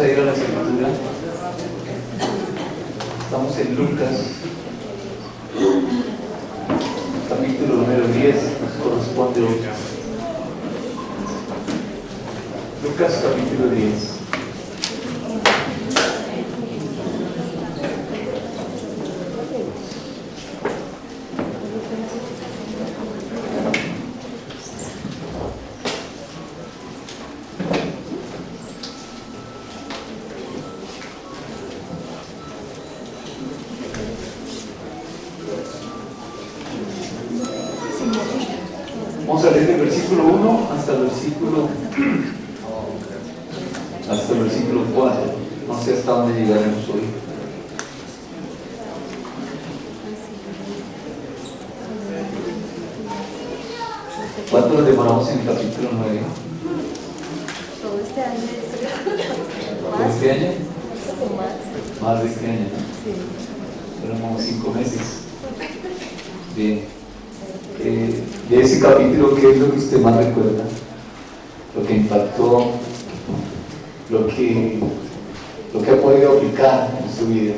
a ir a la escritura. Estamos en Lucas, capítulo número 10, nos corresponde hoy. Lucas capítulo 10. Vamos a leer del versículo 1 hasta el versículo 4. No sé hasta dónde llegaremos hoy. ¿Cuánto nos demoramos en el capítulo 9? Todo este año. ¿De este año? Más. Más de este año, ¿no? Sí. Fueron como 5 meses. Bien. De ese capítulo, ¿qué es lo que usted más recuerda? Lo que impactó, lo que ha podido aplicar en su vida.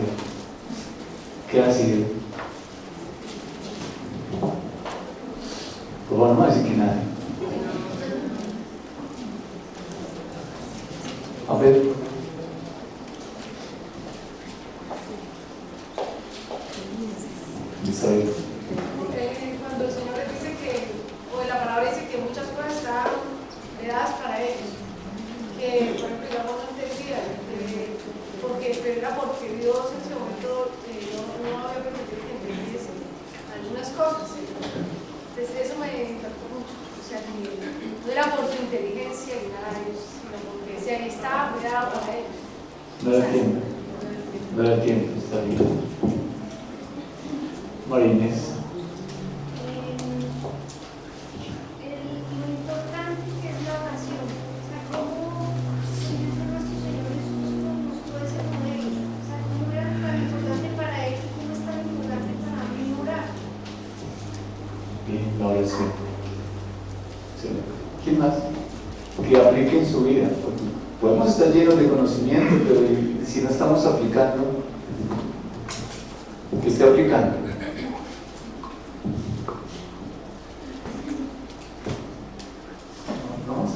¿Qué ha sido? Pues bueno, no decir que nada. A ver. Isabel. Cuando el Señor les dice que, o la palabra dice que muchas cosas están dadas para ellos, que por ejemplo digamos no entendían, pero era porque Dios en ese momento no había permitido que entendiesen algunas cosas. Entonces eso me impactó mucho, o sea que no era por su inteligencia ni nada de eso, sino porque si ahí estaba cuidado para ellos. No era tiempo. No era tiempo, está bien. María Inés. Lo importante que es la oración, o sea, cómo nuestro Señor Jesús nos mostró ese modelo, o sea, cómo era tan importante para Él y cómo es tan importante para mí orar. Bien, la oración. Sí. ¿Quién más? Que aplique en su vida. Porque podemos estar llenos de conocimiento, pero si no estamos aplicando, ¿qué esté aplicando? ¿No?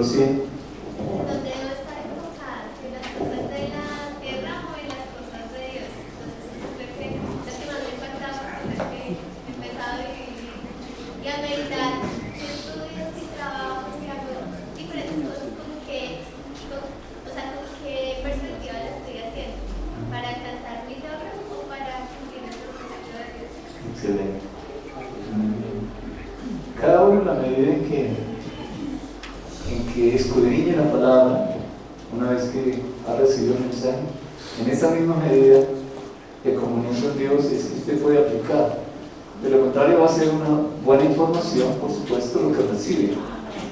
Sí. Donde debo estar enfocada, en las cosas de la tierra o en las cosas de Dios. Entonces, eso creo que es que más me ha impactado, es que he empezado y a meditar estudios y trabajos y hago diferentes cosas como que, o sea, con qué perspectiva lo estoy haciendo, para alcanzar mi logro o para cumplir el propósito de Dios. Excelente. Cada uno en la medida en que escudriñe la palabra, una vez que ha recibido el mensaje, en esa misma medida de comunión con Dios es que usted puede aplicar. De lo contrario va a ser una buena información, por supuesto, lo que recibe,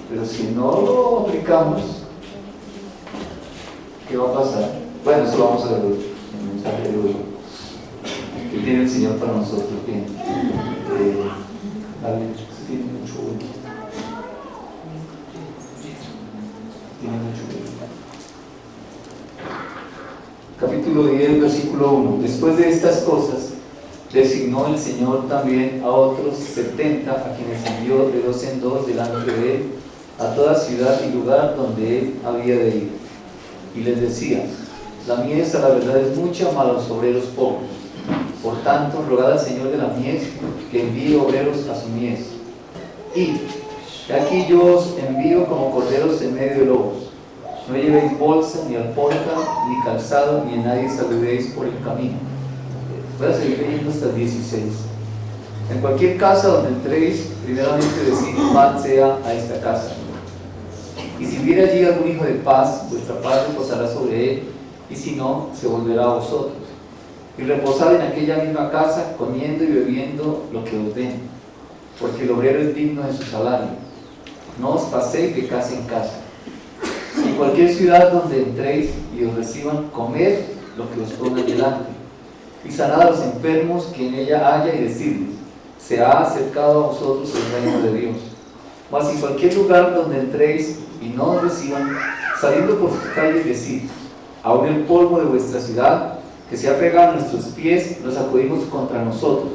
pero si no lo aplicamos, ¿qué va a pasar? Bueno, eso lo vamos a ver en el mensaje de hoy que tiene el Señor para nosotros. Bien, dale, usted tiene mucho bueno. Tiene mucho bueno. Capítulo 10, versículo 1. Después de estas cosas, designó el Señor también a otros 70, a quienes envió de 2 en 2 delante de él, a toda ciudad y lugar donde él había de ir. Y les decía: la mies a la verdad es mucha, mas los obreros pocos. Por tanto, rogad al Señor de la mies que envíe obreros a su mies. Y aquí yo os envío como corderos en medio de lobos. No llevéis bolsa, ni alforja, ni calzado, ni a nadie saludéis por el camino. Voy a seguir leyendo hasta el 16. En cualquier casa donde entréis, primeramente decid: paz sea a esta casa. Y si viere allí algún hijo de paz, vuestra paz reposará sobre él, y si no, se volverá a vosotros. Y reposad en aquella misma casa, comiendo y bebiendo lo que os den, porque el obrero es digno de su salario. No os paséis de casa en casa. En cualquier ciudad donde entréis y os reciban, comed lo que os pongan delante, y sanad a los enfermos que en ella haya, y decidles: se ha acercado a vosotros el reino de Dios. Mas en cualquier lugar donde entréis y no os reciban, saliendo por sus calles decid, aún el polvo de vuestra ciudad que se ha pegado a nuestros pies, nos acudimos contra nosotros.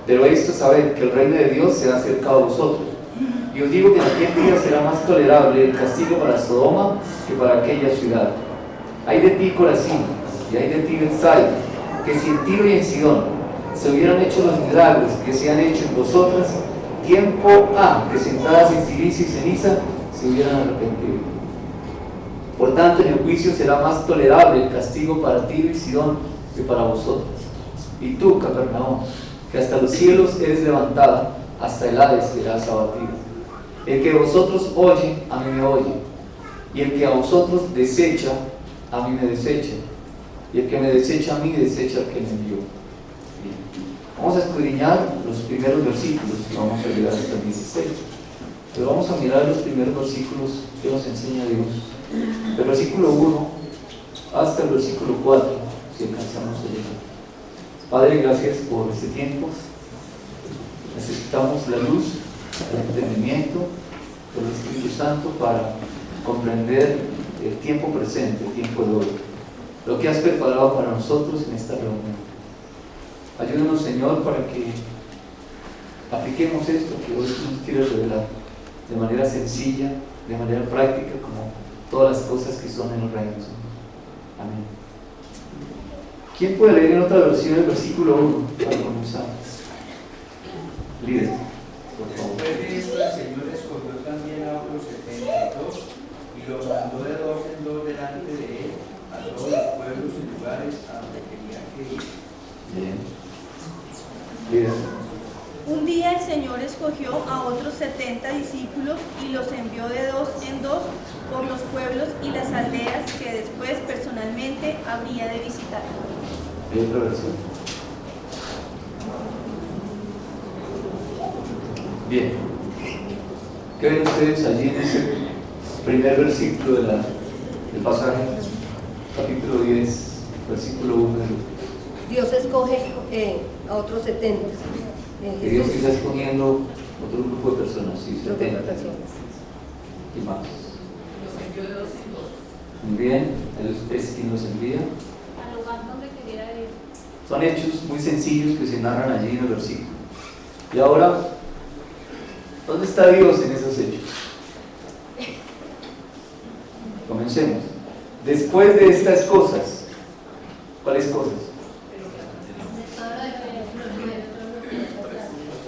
Pero esto sabed que el reino de Dios se ha acercado a vosotros. Y os digo que en aquel día será más tolerable el castigo para Sodoma que para aquella ciudad. Hay de ti, Corazín, y hay de ti, Betsaida, que si en Tiro y en Sidón se hubieran hecho los milagros que se han hecho en vosotras, tiempo ha que sentadas en silicio y ceniza se hubieran arrepentido. Por tanto, en el juicio será más tolerable el castigo para Tiro y Sidón que para vosotros. Y tú, Capernaum, que hasta los cielos eres levantada, hasta el Hades serás abatido. El que vosotros oye, a mí me oye, y el que a vosotros desecha, a mí me desecha, y el que me desecha a mí, desecha al que me envió. Bien. Vamos a escudriñar los primeros versículos, y vamos a llegar hasta el 16. Pero vamos a mirar los primeros versículos que nos enseña Dios. Del versículo 1 hasta el versículo 4, si alcanzamos a llegar. Padre, gracias por este tiempo. Necesitamos la luz, el entendimiento del Espíritu Santo para comprender el tiempo presente, el tiempo de hoy, lo que has preparado para nosotros en esta reunión. Ayúdanos, Señor, para que apliquemos esto que hoy tú nos quieres revelar de manera sencilla, de manera práctica, como todas las cosas que son en el reino, Señor. Amén. ¿Quién puede leer en otra versión el versículo 1 para comenzar? Líder, por favor. Después de esto, el Señor escogió también a otros 72 y los mandó de dos en dos delante de él a todos los pueblos y lugares a donde quería que ir. Bien. Líder. Un día el Señor escogió a otros 70 discípulos y los envió de dos en dos por los pueblos y las aldeas que después personalmente habría de visitar. ¿Hay otra versión? Bien. ¿Qué ven ustedes allí en ese primer versículo del pasaje? Capítulo 10, versículo 1 de Lucas. Dios escoge a otros 70. Que Dios está escogiendo otro grupo de personas, sí, Otro grupo de 70. personas. Y más. Los envió de dos en dos. Muy bien, Él es quien los envía. Al lugar donde quería ir. Son hechos muy sencillos que se narran allí en el versículo. Y ahora, ¿dónde está Dios en esos hechos? Comencemos. Después de estas cosas, ¿cuáles cosas?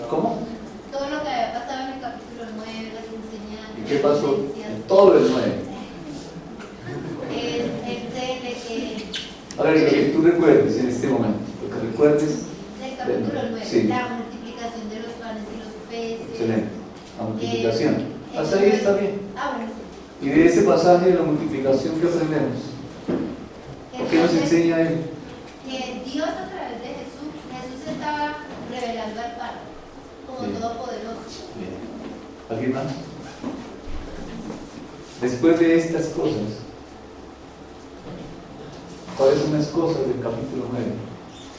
¿Cómo? Todo lo que había pasado en el capítulo 9, las enseñanzas. ¿Y qué pasó? vivencias, En todo el 9. el cele, A ver, lo que tú recuerdes en este momento, lo que recuerdes. del capítulo 9, Sí. la multiplicación de los panes y los peces. Excelente. La multiplicación. Hasta ahí está bien. Bueno. Y de ese pasaje de la multiplicación que aprendemos, ¿qué nos enseña él? Que Dios a través de Jesús estaba revelando al Padre como Sí. todopoderoso. Bien. ¿Alguien más? Después de estas cosas, ¿cuáles son las cosas del capítulo 9?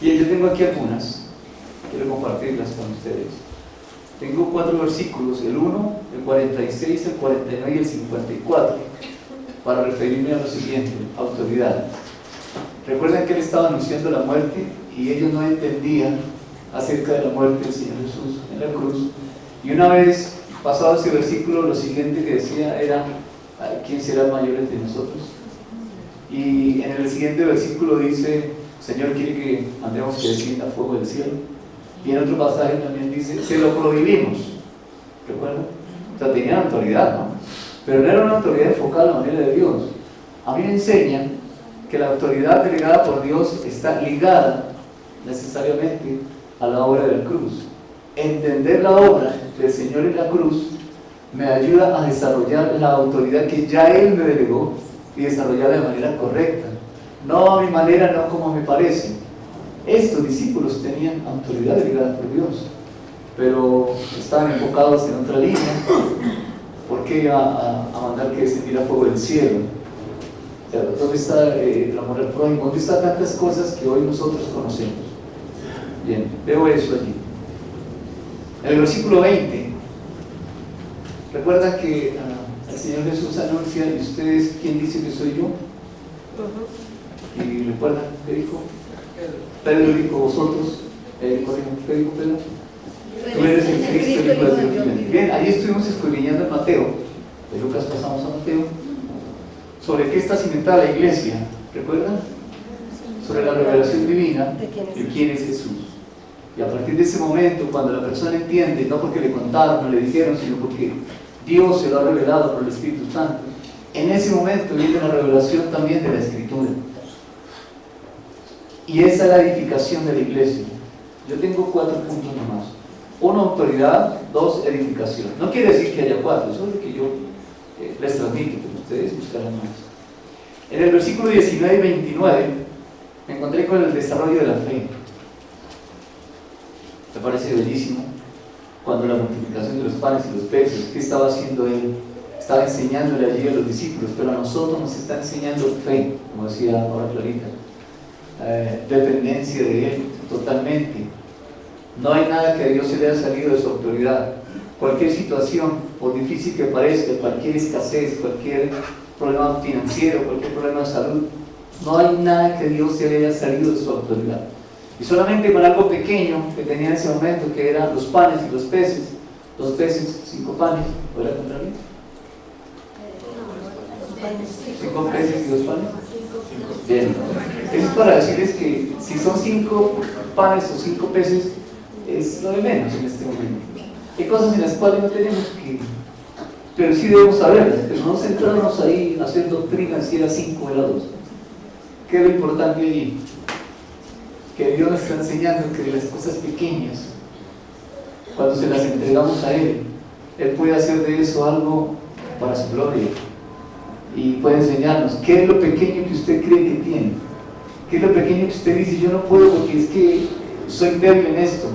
Bien, yo tengo aquí algunas, quiero compartirlas con ustedes. Tengo 4 versículos, el 1, el 46, el 49 y el 54, para referirme a lo siguiente: autoridad. Recuerden que él estaba anunciando la muerte y ellos no entendían acerca de la muerte del Señor Jesús en la cruz. Y una vez pasado ese versículo, lo siguiente que decía era: ¿quién será el mayor entre nosotros? Y en el siguiente versículo dice: Señor quiere que andemos que descienda fuego del cielo. Y en otro pasaje también dice: se lo prohibimos. ¿Recuerdan? O sea, tenían autoridad, ¿no? Pero no era una autoridad enfocada a la manera de Dios. A mí me enseñan que la autoridad delegada por Dios está ligada necesariamente a la obra de la cruz. Entender la obra del Señor en la cruz me ayuda a desarrollar la autoridad que ya Él me delegó y desarrollarla de manera correcta. No a mi manera, no como me parece. Estos discípulos tenían autoridad delegada por Dios, pero estaban enfocados en otra línea. ¿Por qué iba a mandar que descendiera fuego del cielo? O sea, ¿dónde está el amor al prójimo? ¿Dónde están tantas cosas que hoy nosotros conocemos? Bien, veo eso allí. En el versículo 20 Recuerda que el Señor Jesús anuncia, ¿y ustedes quién dice que soy yo? Y recuerdan, ¿qué dijo? Pedro dijo, vosotros, ¿qué dijo Pedro? Tú eres el Cristo, el Hijo de Dios viviente. Bien, ahí estuvimos escudriñando en Mateo, de Lucas pasamos a Mateo, sobre qué está cimentada la iglesia, ¿recuerdan? Sobre la revelación divina de quién es Jesús. Y a partir de ese momento, cuando la persona entiende, no porque le contaron, no le dijeron, sino porque Dios se lo ha revelado por el Espíritu Santo, en ese momento viene la revelación también de la Escritura. Y esa es la edificación de la iglesia. Yo tengo 4 puntos nomás. 1, autoridad. 2, edificación. No quiere decir que haya 4, eso es lo que yo les transmito, pero ustedes buscarán más. En el versículo 19 y 29 me encontré con el desarrollo de la fe. Me parece bellísimo. Cuando la multiplicación de los panes y los peces, ¿qué estaba haciendo él? Estaba enseñándole allí a los discípulos, pero a nosotros nos está enseñando fe, como decía ahora Clarita. Dependencia de Él totalmente. No hay nada que a Dios se le haya salido de su autoridad. Cualquier situación, por difícil que parezca, cualquier escasez, cualquier problema financiero, cualquier problema de salud, no hay nada que a Dios se le haya salido de su autoridad. Y solamente con algo pequeño que tenía en ese momento, que eran los panes y los peces, 2 peces, 5 panes, ¿puede contrario? 5 peces y 2 panes. Bien, eso es para decirles que si son 5 panes o 5 peces, es lo de menos en este momento. Hay cosas en las cuales no tenemos que, pero sí debemos saberlas, pero no centrarnos ahí a hacer doctrinas si era 5 o era 2. ¿Qué es lo importante allí? Que Dios nos está enseñando que de las cosas pequeñas, cuando se las entregamos a Él, Él puede hacer de eso algo para su gloria. Y puede enseñarnos qué es lo pequeño que usted cree que tiene, qué es lo pequeño que usted dice, yo no puedo porque es que soy débil en esto.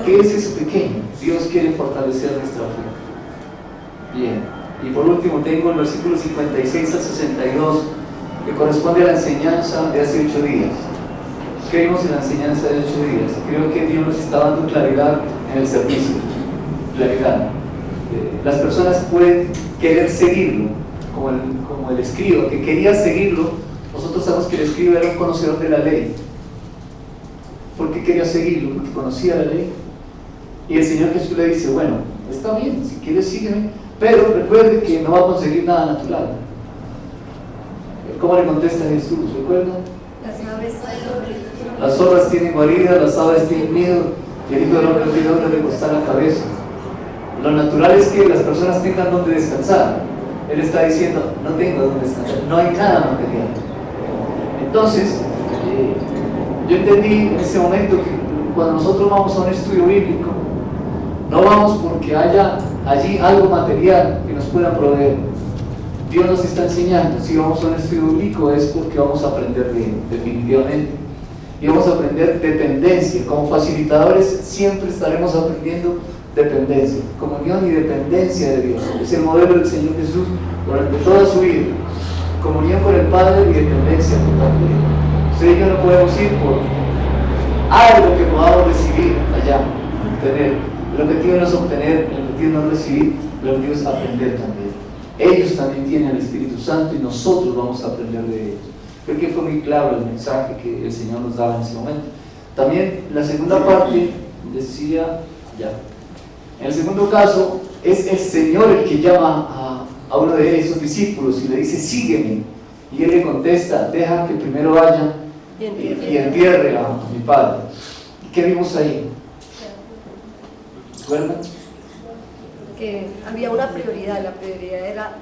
¿Qué es eso pequeño? Dios quiere fortalecer nuestra fe. Bien, y por último tengo el versículo 56 al 62, que corresponde a la enseñanza de hace 8 días. ¿Qué vimos en la enseñanza de 8 días? Creo que Dios nos está dando claridad en el servicio. Claridad. Las personas pueden querer seguirlo, como el escriba que quería seguirlo. Nosotros sabemos que el escriba era un conocedor de la ley. ¿Por qué quería seguirlo? Porque conocía la ley. Y el Señor Jesús le dice, bueno, está bien, si quieres sígueme, pero recuerde que no va a conseguir nada natural. ¿Cómo le contesta Jesús? ¿Recuerdan? Las zorras tienen guarida, las aves tienen nido, y el Hijo del Hombre no tiene donde recostar la cabeza. Lo natural es que las personas tengan donde descansar. Él está diciendo, no tengo donde descansar, no hay nada material. Entonces, yo entendí en ese momento que cuando nosotros vamos a un estudio bíblico, no vamos porque haya allí algo material que nos pueda proveer. Dios nos está enseñando, si vamos a un estudio bíblico es porque vamos a aprender de Él, definitivamente. Y vamos a aprender dependencia. Como facilitadores siempre estaremos aprendiendo dependencia, comunión y dependencia de Dios. Es el modelo del Señor Jesús durante toda su vida. Comunión con el Padre y dependencia total de Él. Usted y yo no podemos ir por algo que podamos recibir allá, obtener. El objetivo no es obtener, el objetivo no es recibir, el objetivo es aprender también. Ellos también tienen el Espíritu Santo y nosotros vamos a aprender de ellos. Creo que fue muy claro el mensaje que el Señor nos daba en ese momento. También la segunda parte decía, ya. En el segundo caso, es el Señor el que llama a uno de esos discípulos y le dice, sígueme. Y él le contesta, deja que primero vaya y entierre a mi padre. ¿Y qué vimos ahí? ¿Recuerdan? Que había una prioridad, la prioridad era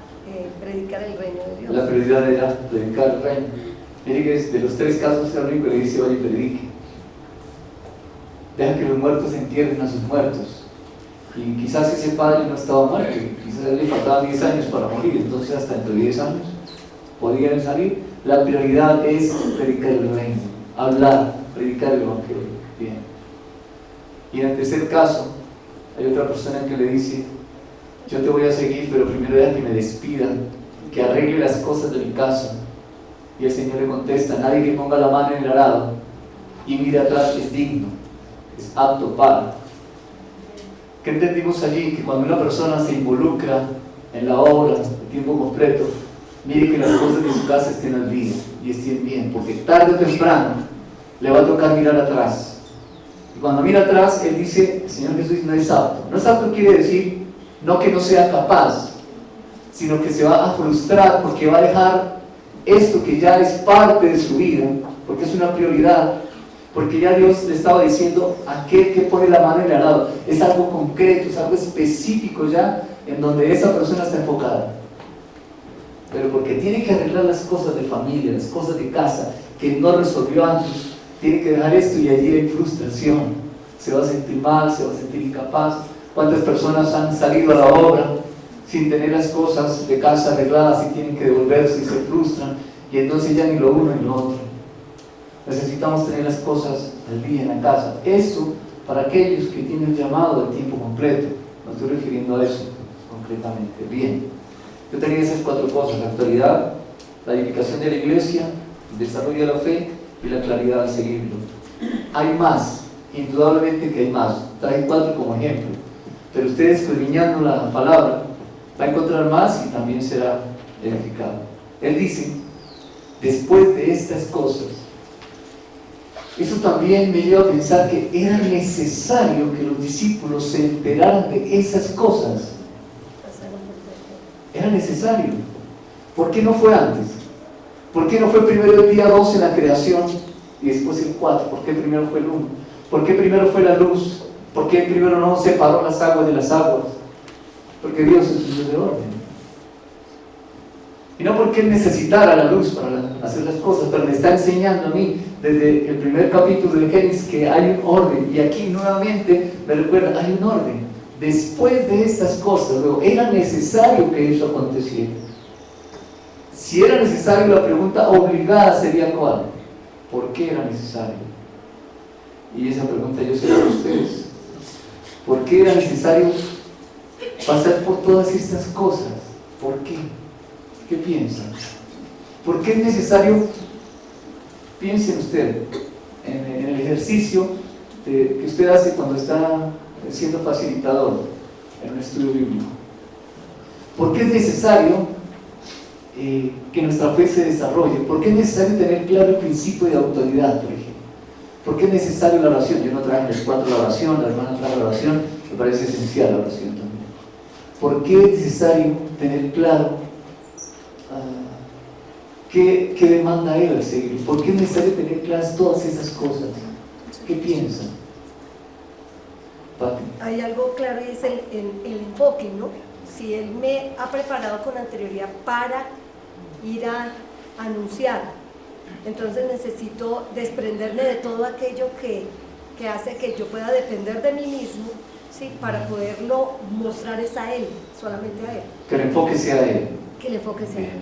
predicar el reino de Dios. La prioridad era predicar el reino. Mire que de los 3 casos el único le dice, vaya y predique. Deja que los muertos entierren a sus muertos. Y quizás ese padre no estaba muerto, quizás le faltaban 10 años para morir, entonces hasta dentro de 10 años podían salir. La prioridad es predicar el reino, hablar, predicar el evangelio. Bien. Y en el tercer caso, hay otra persona que le dice, yo te voy a seguir, pero primero deja que me despidan, que arregle las cosas de mi casa. Y el Señor le contesta, nadie que ponga la mano en el arado y mire atrás es digno, es apto para. ¿Qué entendimos allí? Que cuando una persona se involucra en la obra de tiempo completo, mire que las cosas de su casa estén al día y estén bien, porque tarde o temprano le va a tocar mirar atrás. Y cuando mira atrás, él dice, el Señor Jesús no es apto. No es apto quiere decir no que no sea capaz, sino que se va a frustrar porque va a dejar esto que ya es parte de su vida, porque es una prioridad, porque ya Dios le estaba diciendo aquel que pone la mano en el arado. Es algo concreto, es algo específico ya en donde esa persona está enfocada. Pero porque tiene que arreglar las cosas de familia, las cosas de casa que no resolvió antes, tiene que dejar esto y allí hay frustración. Se va a sentir mal, se va a sentir incapaz. ¿Cuántas personas han salido a la obra sin tener las cosas de casa arregladas y tienen que devolverse y se frustran y entonces ya ni lo uno ni lo otro? Necesitamos tener las cosas al día en la casa. Esto para aquellos que tienen el llamado de tiempo completo. Me estoy refiriendo a eso concretamente. Bien, yo tenía esas 4 cosas: la actualidad, la edificación de la iglesia, el desarrollo de la fe y la claridad al seguirlo. Hay más, indudablemente que hay más. Traje 4 como ejemplo, pero ustedes escudriñando la palabra va a encontrar más y también será edificado. Él dice, después de estas cosas. Eso también me lleva a pensar que era necesario que los discípulos se enteraran de esas cosas. Era necesario. ¿Por qué no fue antes? ¿Por qué no fue primero el día 2 en la creación y después el 4? ¿Por qué primero fue el 1? ¿Por qué primero fue la luz? ¿Por qué primero no separó las aguas de las aguas? Porque Dios es un Dios de orden. Y no porque Él necesitara la luz para hacer las cosas, pero me está enseñando a mí desde el primer capítulo de Génesis que hay un orden. Y aquí nuevamente me recuerda, hay un orden. Después de estas cosas, luego, era necesario que eso aconteciera. Si era necesario, la pregunta obligada sería ¿cuál? ¿Por qué era necesario? Y esa pregunta yo se la hago a ustedes. ¿Por qué era necesario pasar por todas estas cosas? ¿Por qué? ¿Qué piensan? ¿Por qué es necesario? Piensen usted en el ejercicio que usted hace cuando está siendo facilitador en un estudio bíblico. ¿Por qué es necesario que nuestra fe se desarrolle? ¿Por qué es necesario tener claro el principio de autoridad, por ejemplo? ¿Por qué es necesario la oración? Yo no traje los 4 la oración, la hermana trae la oración, me parece esencial la oración también. ¿Por qué es necesario tener claro ¿qué demanda Él al seguir? ¿Por qué es necesario tener claras todas esas cosas? ¿Qué piensan? Pati. Hay algo claro y es el enfoque, ¿no? Si Él me ha preparado con anterioridad para ir a anunciar, entonces necesito desprenderme de todo aquello que hace que yo pueda depender de mí mismo, ¿sí? Para poderlo mostrar es a Él, solamente a Él. Que el enfoque sea Él. Que el enfoque sea Él.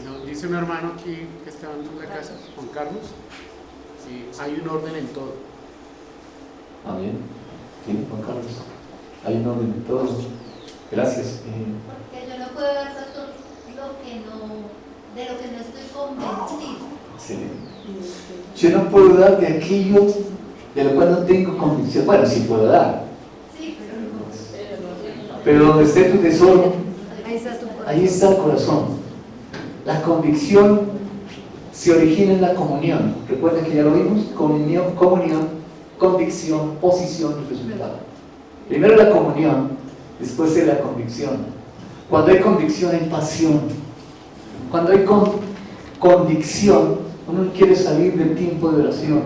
Nos dice un hermano aquí que está en la casa, Juan Carlos, hay un orden en todo. Ah, bien. Sí, Juan Carlos. Hay un orden en todo. Gracias. Porque yo no puedo ver de lo que no estoy convencido. Sí. Yo no puedo dar de aquello de lo cual no tengo convicción. Bueno, sí puedo dar. Sí, Pero donde esté tu tesoro, Ahí está ahí está el tu corazón. corazón. La convicción se origina en la comunión. Recuerden que ya lo vimos: comunión, convicción, posición y resultado. Primero la comunión, después es la convicción. Cuando hay convicción hay pasión. Cuando hay convicción, uno quiere salir del tiempo de oración.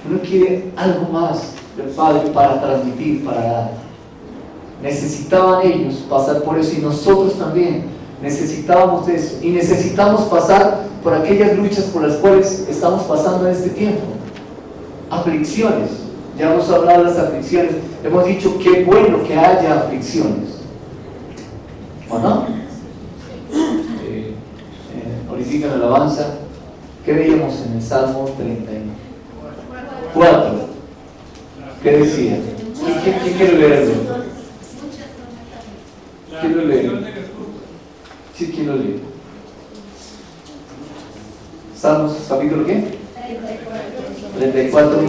Uno quiere algo más del Padre para transmitir, para dar. Necesitaban ellos pasar por eso y nosotros también necesitábamos de eso. Y necesitamos pasar por aquellas luchas por las cuales estamos pasando en este tiempo. Aflicciones. Ya hemos hablado de las aflicciones. Hemos dicho qué bueno que haya aflicciones. ¿O no? Ahorita en la alabanza, ¿qué veíamos en el Salmo 34? ¿Qué decía? ¿Quién quiere leerlo? ¿Quién lo lee? Sí, ¿quién lo lee? Salmos, capítulo ¿qué? 34,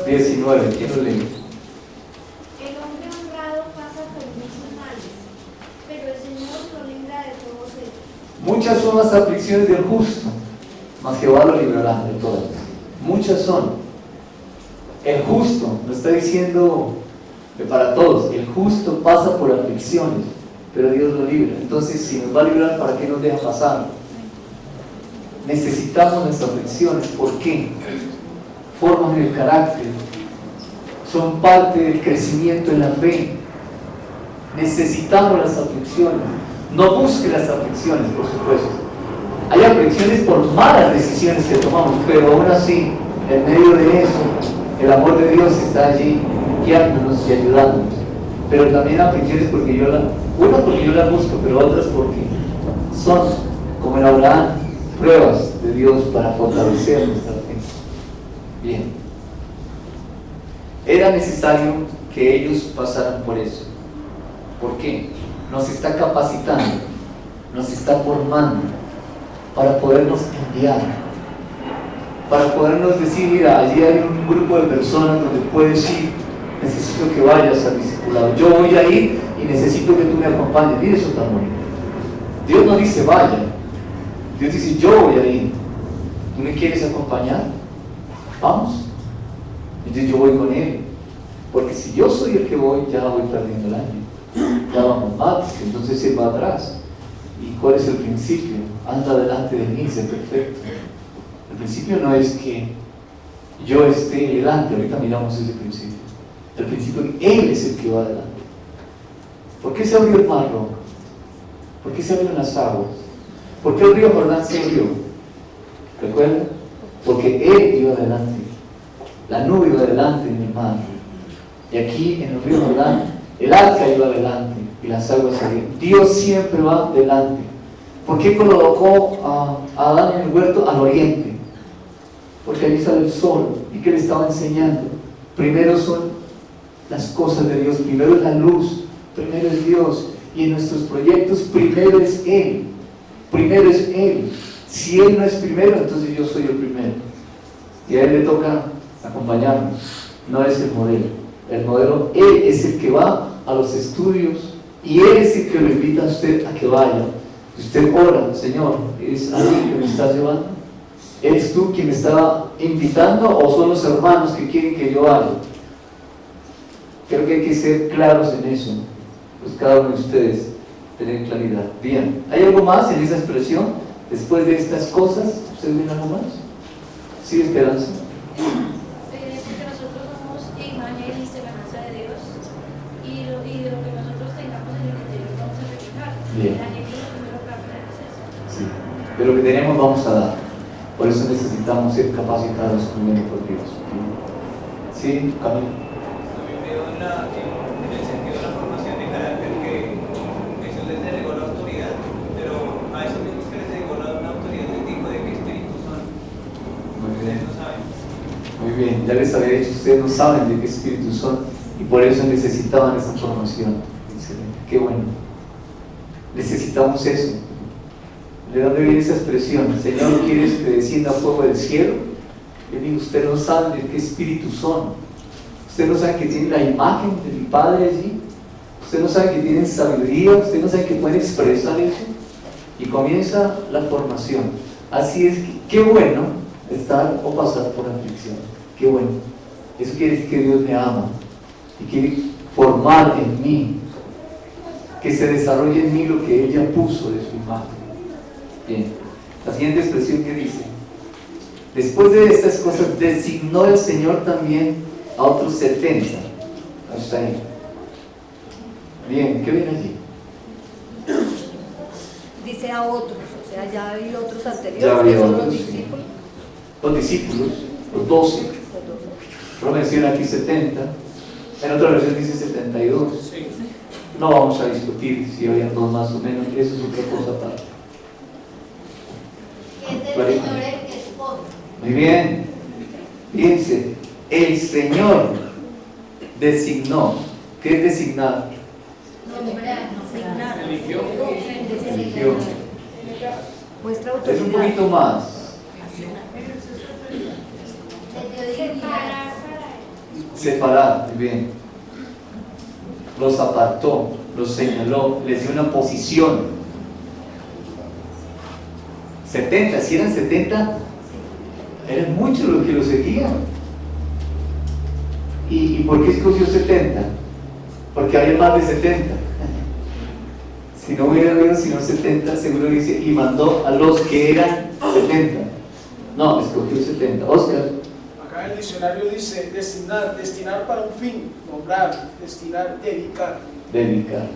19. ¿Quién lo lee? Que no Muchas son las aflicciones del justo, mas Jehová lo librará de todas. Muchas son. El justo, lo está diciendo para todos, el justo pasa por aflicciones, pero Dios lo libra. Entonces, si nos va a librar, ¿para qué nos deja pasar? Necesitamos las aflicciones. ¿Por qué? Forman el carácter, son parte del crecimiento en la fe. Necesitamos las aflicciones. No busque las aflicciones, por supuesto. Hay aflicciones por malas decisiones que tomamos, pero aún así, en medio de eso, el amor de Dios está allí, guiándonos y ayudándonos. Pero también aflicciones porque porque yo las busco, pero otras porque son, como en Abraham, pruebas de Dios para fortalecer nuestra fe. Bien. Era necesario que ellos pasaran por eso. ¿Por qué? Nos está capacitando, nos está formando para podernos enviar, para podernos decir, mira, allí hay un grupo de personas donde puedes ir, necesito que vayas al discipulado, yo voy a ir y necesito que tú me acompañes. Mira eso tan bonito. Dios no dice vaya, Dios dice yo voy a ir. ¿Tú me quieres acompañar? Vamos. Entonces yo voy con él, porque si yo soy el que voy, ya voy perdiendo el año, ya vamos mal, entonces él va atrás. ¿Y cuál es el principio? Anda delante de mí, sé perfecto. El principio no es que yo esté delante, ahorita miramos ese principio. El principio es que Él es el que va adelante. ¿Por qué se abrió el mar Rojo? ¿Por qué se abrieron las aguas? ¿Por qué el río Jordán se abrió? ¿Recuerdan? Porque Él iba adelante. La nube iba adelante en el mar. Y aquí en el río Jordán, el arca iba adelante y las aguas salieron. Dios siempre va delante. ¿Por qué colocó a Adán en el huerto al oriente? Porque allí sale el sol. ¿Y qué le estaba enseñando? Primero son las cosas de Dios, primero es la luz, primero es Dios. Y en nuestros proyectos primero es Él. Primero es Él. Si Él no es primero, entonces yo soy el primero. Y a Él le toca acompañarnos. No es el modelo. El modelo, Él es el que va a los estudios y Él es el que lo invita a usted a que vaya. Usted ora, Señor, ¿es alguien que me estás llevando? ¿Eres tú quien me está invitando o son los hermanos que quieren que yo vaya? Creo que hay que ser claros en eso. Pues cada uno de ustedes tener claridad. Bien, ¿hay algo más en esa expresión? Después de estas cosas, ¿ustedes ven algo más? ¿Sí, Esperanza? Porque nosotros somos imagen y semejanza de Dios y de lo que nosotros tengamos en el interior vamos a reflejar. Bien. La gente lo primero que aprende es eso. Sí, de lo que tenemos vamos a dar. Por eso necesitamos ser capacitados primero por Dios. ¿Sí, Camilo? También veo en el sentido de la formación de carácter que Jesús les delegó la autoridad, pero a esos mismos que les delegó la autoridad les dijo de qué espíritus son. Ustedes no saben. Muy bien, ya les había dicho, ustedes no saben de qué espíritus son y por eso necesitaban esa formación. Excelente, qué bueno. Necesitamos eso. ¿De dónde viene esa expresión? Señor, ¿quieres que descienda fuego del cielo? Yo digo, ustedes no saben de qué espíritus son. Ustedes no saben que tienen la imagen de mi Padre allí. Ustedes no saben que tienen sabiduría. Ustedes no saben que pueden expresar eso. Y comienza la formación. Así es que, qué bueno estar o pasar por aflicción. Qué bueno. Eso quiere decir que Dios me ama y quiere formar en mí, que se desarrolle en mí lo que Él ya puso de su imagen. Bien, la siguiente expresión que dice: después de estas cosas designó el Señor también a otros 70. Hasta ahí. Bien, ¿qué viene allí? Dice a otros, o sea, ya hay otros anteriores, Ya había que son otros, los sí. discípulos. Los discípulos, los 12. Pero menciona aquí 70. En otra versión dice 72. No vamos a discutir si habían dos más o menos, eso es otra cosa aparte. Que es el Señor el que escoge. Muy bien, fíjense, el Señor designó. ¿Qué es designar? Nombrar. Eligió. Eligió. Muestra Es un autoridad. poquito más. Separar, muy bien. Los apartó, los señaló, les dio una posición. 70, si eran 70, eran muchos los que lo seguían. ¿Y por qué escogió 70? Porque había más de 70. Si no hubiera habido sino 70, seguro dice, y mandó a los que eran 70. No, escogió 70. Oscar. Acá en el diccionario dice destinar para un fin, nombrar, destinar, dedicar. Dedicar.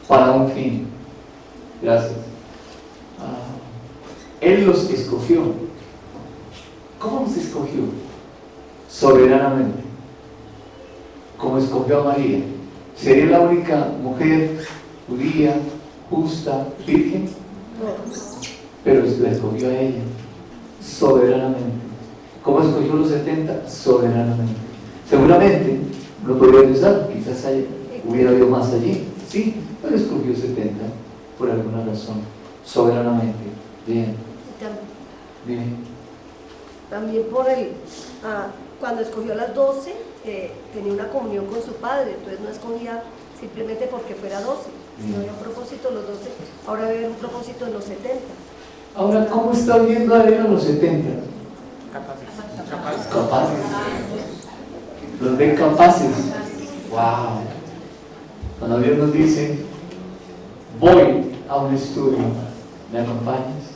Para un fin. Gracias. Él los escogió. ¿Cómo los escogió? Soberanamente. Como escogió a María. ¿Sería la única mujer judía, justa, virgen? Pero la escogió a ella. Soberanamente. ¿Cómo escogió los 70? Soberanamente. Seguramente lo podría pensar, quizás hubiera habido más allí. Sí, pero escogió 70 por alguna razón. Soberanamente. Bien. Bien. También por cuando escogió las 12, tenía una comunión con su padre, entonces no escogía simplemente porque fuera 12, sino había un propósito los 12, ahora debe haber un propósito en los 70. Ahora, ¿cómo está viendo a él a los 70? Capaces. Los ven capaces. Wow. Cuando Dios nos dice, voy a un estudio, ¿me acompañas?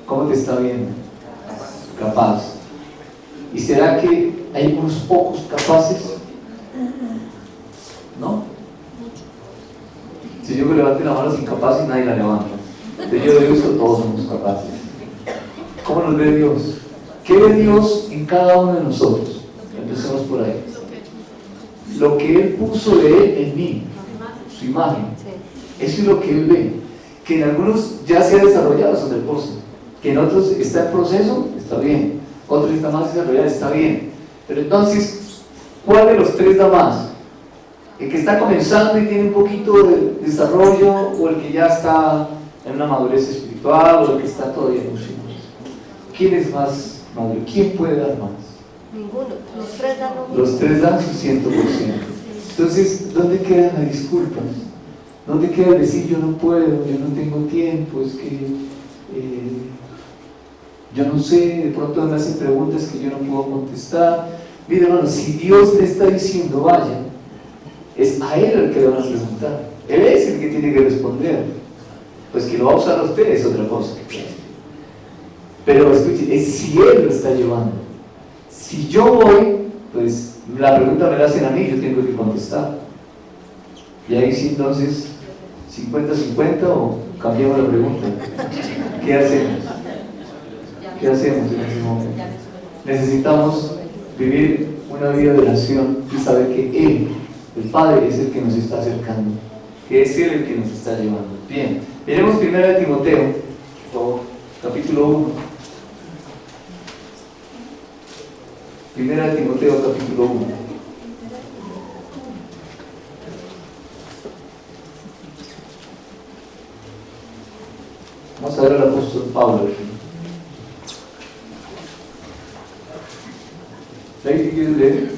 ¿Cómo te está viendo? Capaz. ¿Y será que hay unos pocos capaces? ¿No? Si yo me levanto la mano los incapaces, nadie la levanta. Entonces yo digo esto, todos somos capaces. ¿Cómo nos ve Dios? ¿Qué ve Dios en cada uno de nosotros? Empecemos por ahí. Lo que Él puso de Él en mí, su imagen. Eso es lo que Él ve. Que en algunos ya se ha desarrollado su reposo, que en otros está en proceso, está bien. Otros está más desarrollado, está bien. Pero entonces, ¿cuál de los tres da más? ¿El que está comenzando y tiene un poquito de desarrollo, o el que ya está en una madurez espiritual, o el que está todavía en un siglo? ¿Quién es más maduro? ¿Quién puede dar más? Ninguno, los tres dan lo mismo. Los tres dan su 100%. Entonces, ¿dónde quedan las disculpas? ¿Dónde queda el decir yo no puedo, yo no tengo tiempo, es que yo no sé, de pronto me hacen preguntas que yo no puedo contestar? Mire, hermano, si Dios le está diciendo vaya, es a Él el que le van a preguntar. Él es el que tiene que responder. Pues que lo va a usar a usted es otra cosa. Pero escuche, es si Él lo está llevando. Si yo voy, pues la pregunta me la hacen a mí, yo tengo que contestar. Y ahí sí, entonces, 50-50 o cambiamos la pregunta. ¿Qué hacemos? ¿Qué hacemos en ese momento? Necesitamos vivir una vida de oración y saber que Él, el Padre, es el que nos está acercando, que es Él el que nos está llevando. Bien, miremos 1 Timoteo, por favor, capítulo 1. 1 Timoteo, capítulo 1. Vamos a ver al apóstol Pablo aquí. ¿Qué quieres leer?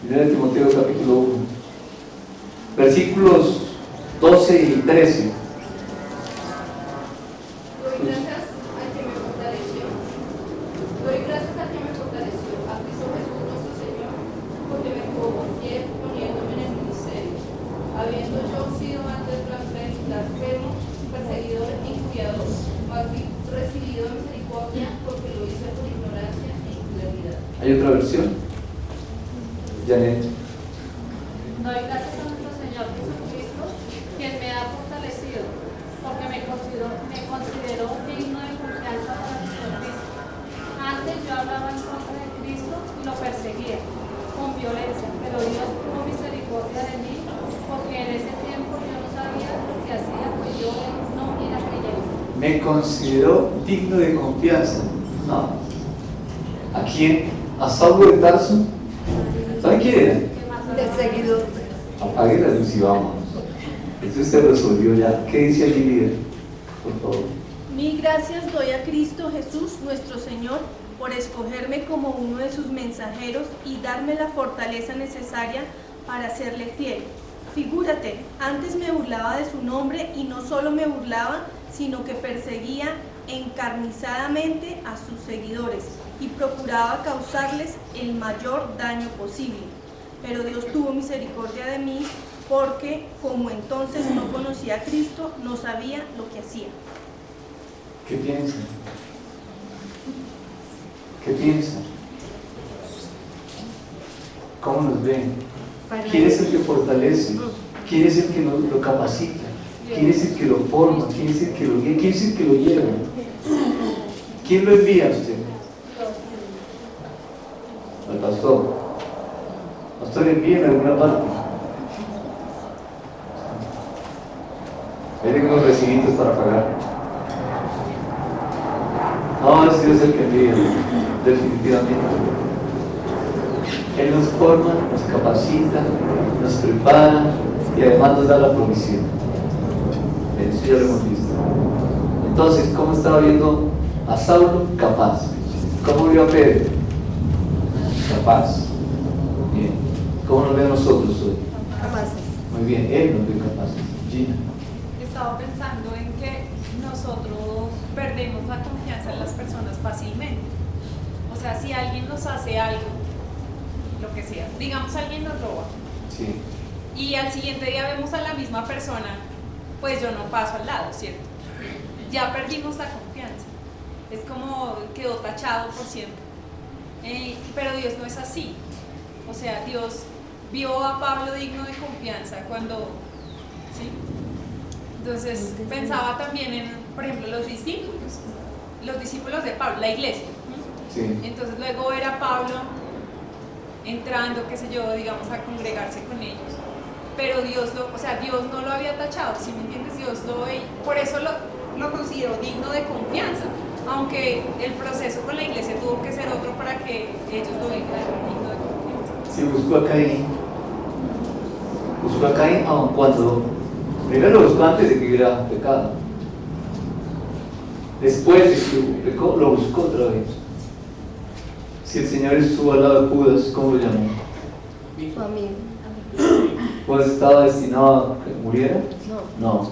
Primera de Timoteo capítulo 1, versículos 12 y 13. Doy gracias al que me fortaleció. Doy gracias al que me fortaleció, a Cristo Jesús nuestro Señor, porque me tuvo fiel poniéndome en el ministerio, habiendo yo sido antes blasfemo, perseguidor e injuriador, mas recibido misericordia porque lo hice por ignorancia e incredulidad. ¿Hay otra versión? Janet. Doy gracias a nuestro Señor Jesucristo, quien me ha fortalecido, porque me consideró digno de confianza para su servicio. Antes yo hablaba en contra de Cristo y lo perseguía con violencia, pero Dios tuvo misericordia de mí, porque en ese tiempo yo no sabía lo que hacía, pues yo no era creyente. Me consideró digno de confianza. No. ¿A quién? ¿A Saulo de Tarso? ¿Saben quién era? Del seguidor. Apague la luz y vamos. Eso se resolvió ya. ¿Qué dice allí, líder? Por favor. Mil gracias doy a Cristo Jesús, nuestro Señor, por escogerme como uno de sus mensajeros y darme la fortaleza necesaria para serle fiel. Figúrate, antes me burlaba de su nombre y no solo me burlaba, sino que perseguía encarnizadamente a sus seguidores y procuraba causarles el mayor daño posible. Pero Dios tuvo misericordia de mí porque, como entonces no conocía a Cristo, no sabía lo que hacía. ¿Qué piensa? ¿Qué piensa? ¿Cómo nos ven? ¿Quién es el que fortalece? ¿Quién es el que lo capacita? ¿Quién es el que lo forma? ¿Quién es el que lo guía? ¿Quién es el que lo lleva? ¿Quién lo envía a usted? Al pastor. El pastor envía en alguna parte. Hay unos recibitos para pagar. No, es Dios el que envía, definitivamente. Él nos forma, nos capacita, nos prepara y además nos da la provisión. Eso ya lo hemos visto. Entonces, ¿cómo estaba viendo a Saulo? Capaz. ¿Cómo vio a Pedro? Capaz. Bien. ¿Cómo nos ve a nosotros hoy? Capaces. Muy bien, Él nos ve capaces. Gina. Estaba pensando en que nosotros perdemos la confianza en las personas fácilmente. O sea, si alguien nos hace algo, lo que sea, digamos alguien nos roba, Sí. y al siguiente día vemos a la misma persona, pues yo no paso al lado, ¿cierto? Ya perdimos la confianza. Es como quedó tachado por siempre. Pero Dios no es así. O sea, Dios vio a Pablo digno de confianza cuando, ¿sí? Entonces pensaba también en, por ejemplo, los discípulos de Pablo, la iglesia. Sí. Entonces luego era Pablo entrando, qué sé yo, digamos, a congregarse con ellos. Pero Dios no lo había tachado, ¿sí me entiendes? Dios lo veía, por eso lo consideró digno de confianza, aunque el proceso con la iglesia tuvo que ser otro para que ellos lo vean digno de confianza. Sí, buscó a Caín. Buscó a Caín aun cuando primero lo buscó antes de que hubiera pecado. Después de que pecó, lo buscó otra vez. Si el Señor estuvo al lado de Judas, ¿cómo lo llamó? Su amigo. ¿Judas estaba destinado a que muriera? No.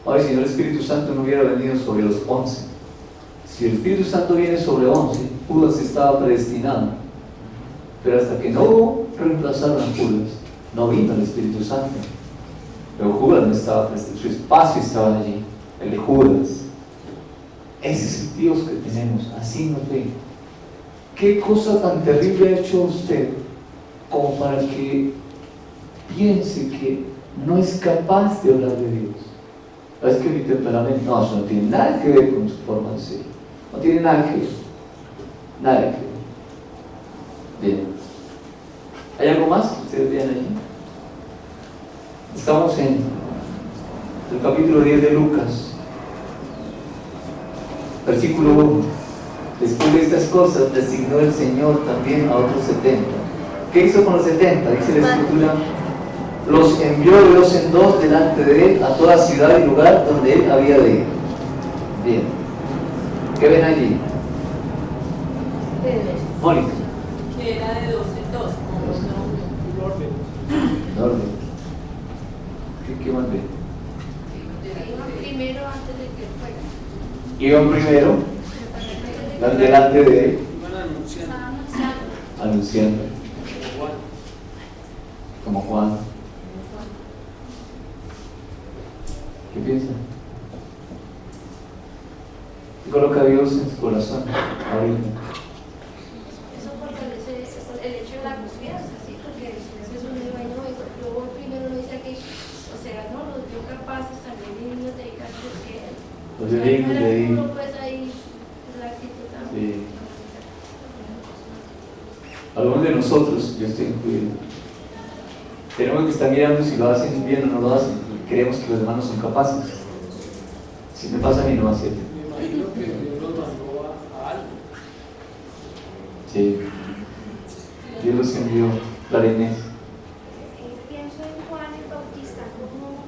Ahora, si no, el Espíritu Santo no hubiera venido sobre los 11. Si el Espíritu Santo viene sobre 11, Judas estaba predestinado. Pero hasta que no reemplazaron a Judas, no vino el Espíritu Santo. Pero Judas no estaba predestinado, su espacio estaba allí, el de Judas. Ese es el Dios que tenemos, así nos ve. ¿Qué cosa tan terrible ha hecho usted como para que piense que no es capaz de hablar de Dios? Es que mi temperamento, no, eso no tiene nada que ver con su forma de ser. No tiene nada que ver. Nada que ver. Bien. ¿Hay algo más que ustedes vean ahí? Estamos en el capítulo 10 de Lucas, versículo 1. Después de estas cosas designó el Señor también a otros 70. ¿Qué hizo con los 70? Dice la Escritura: los envió de 2 en 2 delante de él a toda ciudad y lugar donde él había de ir. Bien. ¿Qué ven allí? Mónica. Que era de 2 en 2. Orden. ¿Qué más ven? Primero antes de que fuera. Iban primero, van delante de él, Iban anunciando. anunciando, Juan. como Juan. ¿Qué piensan? ¿Qué coloca Dios en su corazón ahorita? Eso fortalece el hecho de la confianza, ¿sí? Porque eso no digo, ay, no, yo voy primero, no dice aquí, o sea, no, los vio capaces también dignos de ir antes que él. Los de dignos de ir. Uno, pues ahí, la actitud también. Sí. Algunos de nosotros, yo estoy incluido, tenemos que estar mirando si lo hacen bien o no lo hacen, porque creemos que los demás no son capaces. Si me pasa a mí, no va a ser. Me imagino que Dios los mandó a algo. Sí. Dios los envió. Clara Inés. Pienso en Juan el Bautista, como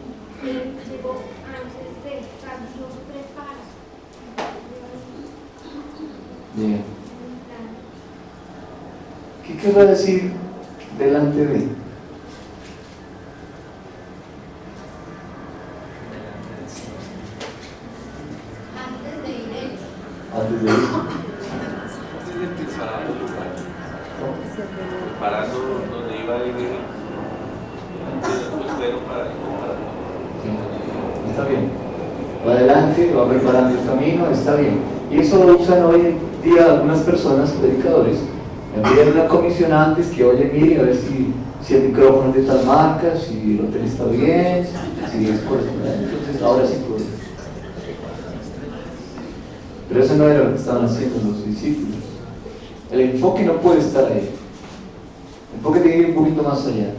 él llegó antes de, o sea, Dios prepara. Bien. ¿Qué querrá decir delante de él? preparando donde iba a vivir, pues bueno, para Está bien. Va adelante, va preparando el camino, está bien. Y eso lo usan hoy en día algunas personas, predicadores. Envían una comisión antes que, oye, mire, a ver si el micrófono es de tal marca, si el hotel está bien, si es por... Entonces ahora sí puede. Pero eso no era lo que estaban haciendo los discípulos. El enfoque no puede estar ahí. El enfoque tiene que ir un poquito más allá.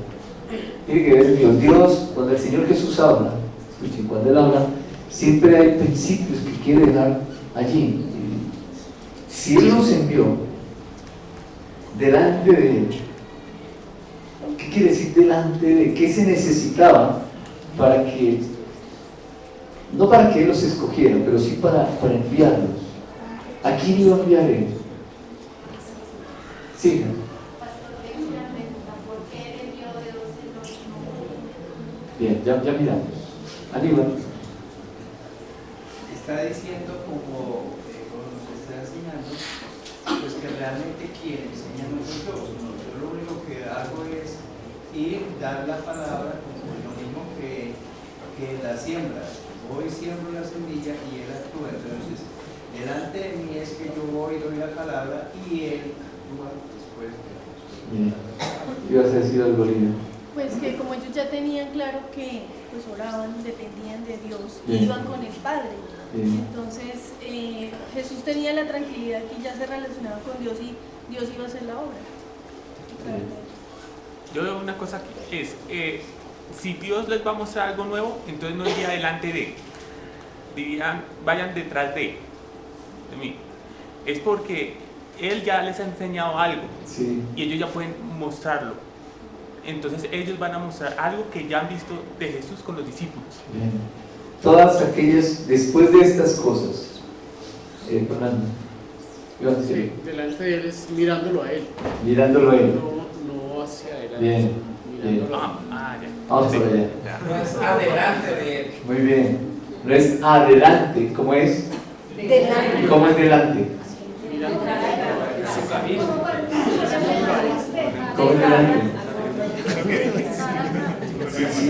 Tiene que ver en Dios. Dios, cuando el Señor Jesús habla, escuchen, cuando Él habla, siempre hay principios que quiere dejar allí. Si Él nos envió delante de Él, ¿qué quiere decir delante de Él? ¿Qué se necesitaba para que, no para que Él los escogiera, pero sí para enviarlos? ¿A quién iba a enviar Él? Sí. Bien, ya miramos. Aníbal. Está diciendo como nos está enseñando, pues que realmente quien enseña no soy yo, sino yo lo único que hago es ir, dar la palabra, como lo mismo que la siembra. Voy, siembro la semilla y Él actúa. Entonces, delante de mí es que yo voy, doy la palabra y Él actúa después de la persona. Bien. ¿Ibas a decir algo, Lina? Pues que como ellos ya tenían claro que pues oraban, dependían de Dios, Bien. iban con el Padre. Bien. Entonces Jesús tenía la tranquilidad que ya se relacionaba con Dios y Dios iba a hacer la obra. Bien. Yo veo una cosa que es, si Dios les va a mostrar algo nuevo, entonces no iría delante de Él, dirían, vayan detrás de mí. Es porque Él ya les ha enseñado algo, sí, y ellos ya pueden mostrarlo. Entonces ellos van a mostrar algo que ya han visto de Jesús con los discípulos. Bien. Todas aquellas, después de estas cosas, Fernando, ¿ibas a decir? Sí, delante de Él es mirándolo a Él. Mirándolo a Él. No hacia adelante. Bien. Mirándolo Ya. Vamos por allá. No es adelante de Él. Muy bien. No es adelante, ¿cómo es? Delante. ¿Cómo es delante? Su camino. ¿Cómo es delante?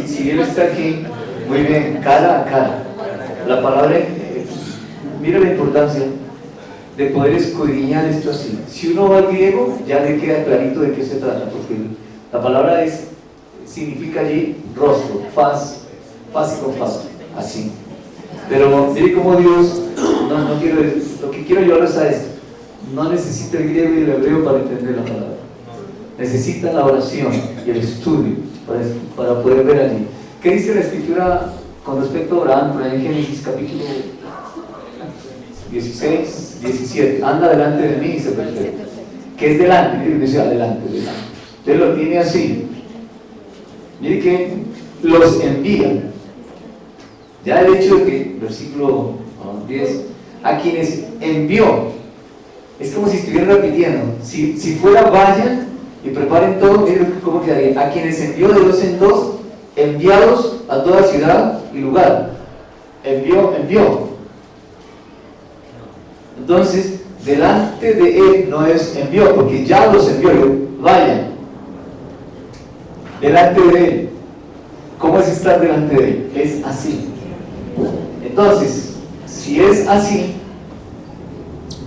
Si Él está aquí, muy bien, cara a cara. La palabra, mira la importancia de poder escudriñar esto así. Si uno va al griego, ya le queda clarito de qué se trata, porque la palabra significa allí rostro, faz y con faz, así. Pero mire cómo Dios, no quiero, lo que quiero llevarles a esto, no necesita el griego y el hebreo para entender la palabra. Necesita la oración y el estudio para poder ver allí. ¿Qué dice la Escritura con respecto a Abraham? Por ahí en Génesis capítulo 16, 17. Anda delante de mí, dice perfecto. ¿Qué es delante? Dice adelante. Entonces lo tiene así. Mire que los envía. Ya el hecho de que, versículo 10, a quienes envió, es como si estuvieran repitiendo. Si fuera, vayan y preparen todo, miren cómo quedaría. A quienes envió de 2 en 2, enviados a toda ciudad y lugar. Envió. Entonces, delante de Él no es envió, porque ya los envió. Vayan. Delante de Él. ¿Cómo es estar delante de Él? Es así. Entonces, si es así,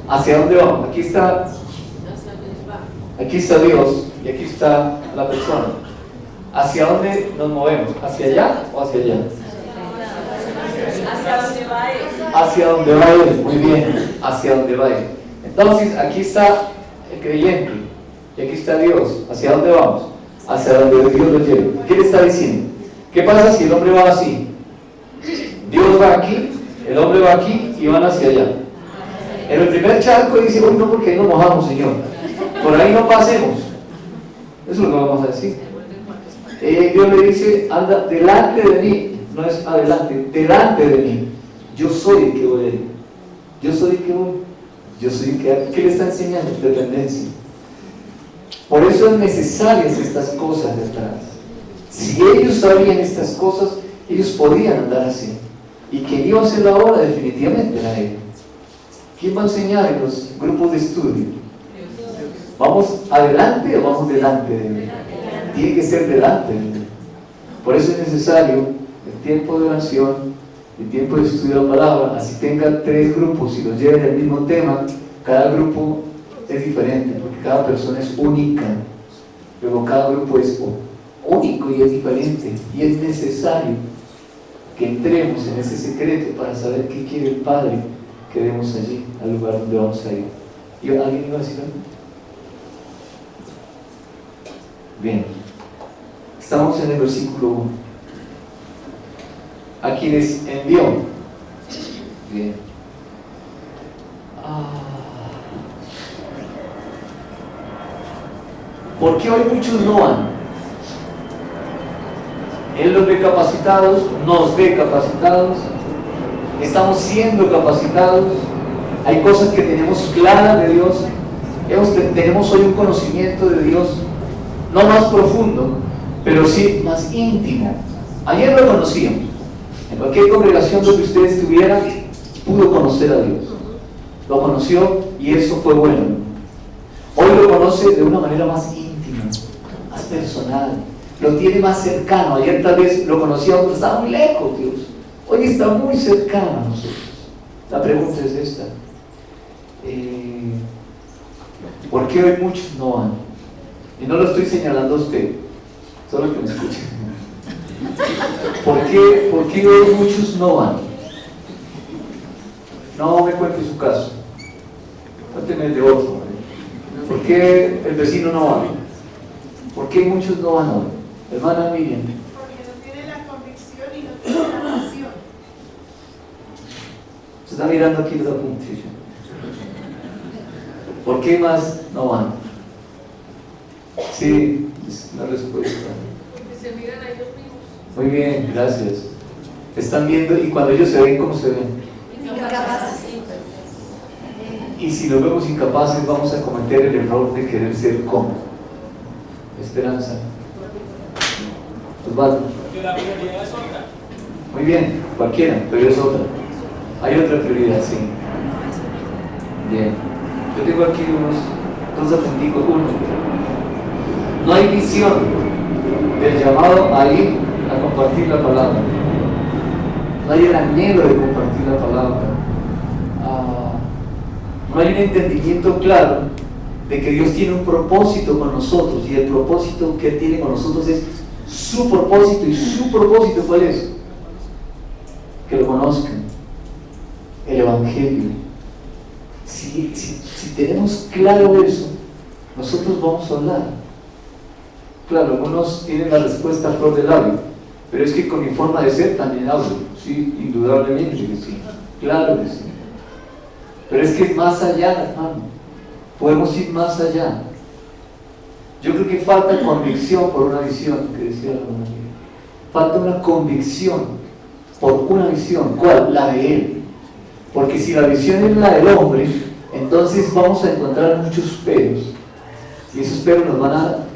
¿hacia dónde vamos? Aquí está Dios y aquí está la persona. ¿Hacia dónde nos movemos? ¿Hacia allá o hacia allá? Hacia donde va Él. Hacia donde va Él, muy bien, hacia donde va Él. Entonces, aquí está el creyente y aquí está Dios. ¿Hacia dónde vamos? Hacia donde Dios lo lleva. ¿Qué le está diciendo? ¿Qué pasa si el hombre va así? Dios va aquí, el hombre va aquí y van hacia allá. En el primer charco dice, uy, no, porque ahí nos mojamos, Señor. Por ahí no pasemos. Eso es lo que vamos a decir. Dios le dice, anda delante de mí, no es adelante, delante de mí. Yo soy el que voy. Yo soy el que voy. Yo soy el que... ¿Qué le está enseñando? Dependencia. Por eso es necesarias estas cosas detrás. Si ellos sabían estas cosas, ellos podían andar así. Y quien iba a hacer la obra definitivamente era Él. ¿Quién va a enseñar en los grupos de estudio? ¿Vamos adelante o vamos delante de Él? Tiene que ser delante de Él. Por eso es necesario el tiempo de oración, el tiempo de estudio de la palabra. Así tengan 3 grupos y los lleven el mismo tema, cada grupo es diferente, porque cada persona es única. Luego cada grupo es único y es diferente. Y es necesario que entremos en ese secreto para saber qué quiere el Padre que demos allí, al lugar donde vamos a ir. ¿Y alguien iba a decir algo? Bien, estamos en el versículo 1. A quienes envió. Bien. ¿Por qué hoy muchos no van? Él los ve capacitados, nos ve capacitados, estamos siendo capacitados, hay cosas que tenemos claras de Dios, tenemos hoy un conocimiento de Dios, no más profundo, pero sí más íntimo. Ayer lo conocíamos, en cualquier congregación donde usted estuviera, pudo conocer a Dios, lo conoció y eso fue bueno. Hoy lo conoce de una manera más íntima, más personal, lo tiene más cercano. Ayer tal vez lo conocíamos, pero estaba muy lejos, Dios. Hoy está muy cercano a nosotros. La pregunta es esta: ¿por qué hoy muchos no van? Y no lo estoy señalando a usted, solo que me escuchen. ¿Por qué hoy muchos no van? No me cuente su caso, cuénteme el de otro. ¿Por qué el vecino no va? ¿Por qué muchos no van hoy? Hermana Miriam. Porque no tiene la convicción y no tiene la pasión. Se está mirando aquí los apuntes. ¿Por qué más no van? Sí, es una respuesta. Porque se miran a ellos mismos. Muy bien, gracias. Están viendo y cuando ellos se ven, ¿cómo se ven? Incapaces. Y si nos vemos incapaces, vamos a cometer el error de querer ser como Esperanza. Osvaldo. Porque la prioridad es otra. Muy bien, cualquiera, pero es otra. Hay otra prioridad, sí. Bien. Yo tengo aquí dos apunticos. Uno, no hay visión del llamado a ir a compartir la palabra. No hay el anhelo de compartir la palabra. No hay un entendimiento claro de que Dios tiene un propósito con nosotros, y el propósito que Él tiene con nosotros es su propósito. ¿Y su propósito cuál es? Que lo conozcan, el Evangelio. Si tenemos claro eso, nosotros vamos a hablar. Claro, algunos tienen la respuesta a flor de labio, pero es que con mi forma de ser también hablo, sí, indudablemente que sí, claro que sí. Pero es que es más allá, hermano. Podemos ir más allá. Yo creo que falta convicción por una visión, que decía la hermana. Falta una convicción por una visión. ¿Cuál? La de Él. Porque si la visión es la del hombre, entonces vamos a encontrar muchos peros. Y esos peros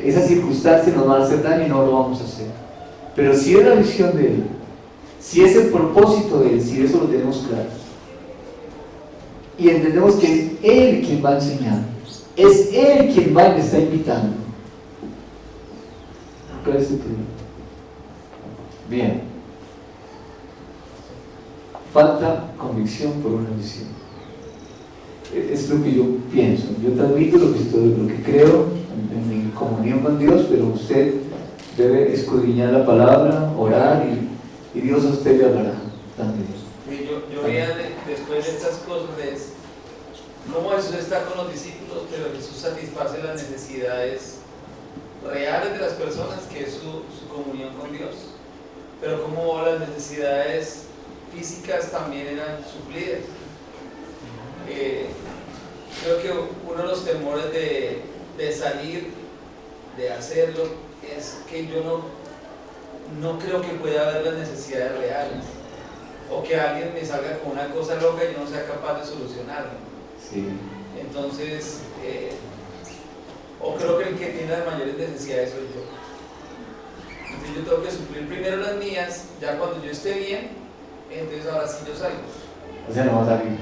esas circunstancias nos van a hacer daño y no lo vamos a hacer. Pero si es la visión de Él, si es el propósito de Él, si eso lo tenemos claro, y entendemos que es Él quien va a enseñar, es Él quien va y me está invitando. ¿Cuál es el problema? Bien. Falta convicción por una visión. Es lo que yo pienso. Yo transmito lo que creo en mi comunión con Dios, pero usted debe escudriñar la palabra, orar, y Dios a usted le hablará también. Yo veía después de estas cosas cómo Jesús está con los discípulos, pero Jesús satisface las necesidades reales de las personas, que es su comunión con Dios, pero como las necesidades físicas también eran suplidas. Creo que uno de los temores de salir, de hacerlo, es que yo no creo que pueda haber las necesidades reales, o que alguien me salga con una cosa loca y yo no sea capaz de solucionarlo. Sí. Entonces, o creo que el que tiene las mayores necesidades soy yo. Entonces yo tengo que suplir primero las mías, ya cuando yo esté bien, entonces ahora sí yo salgo. O sea, no va a salir.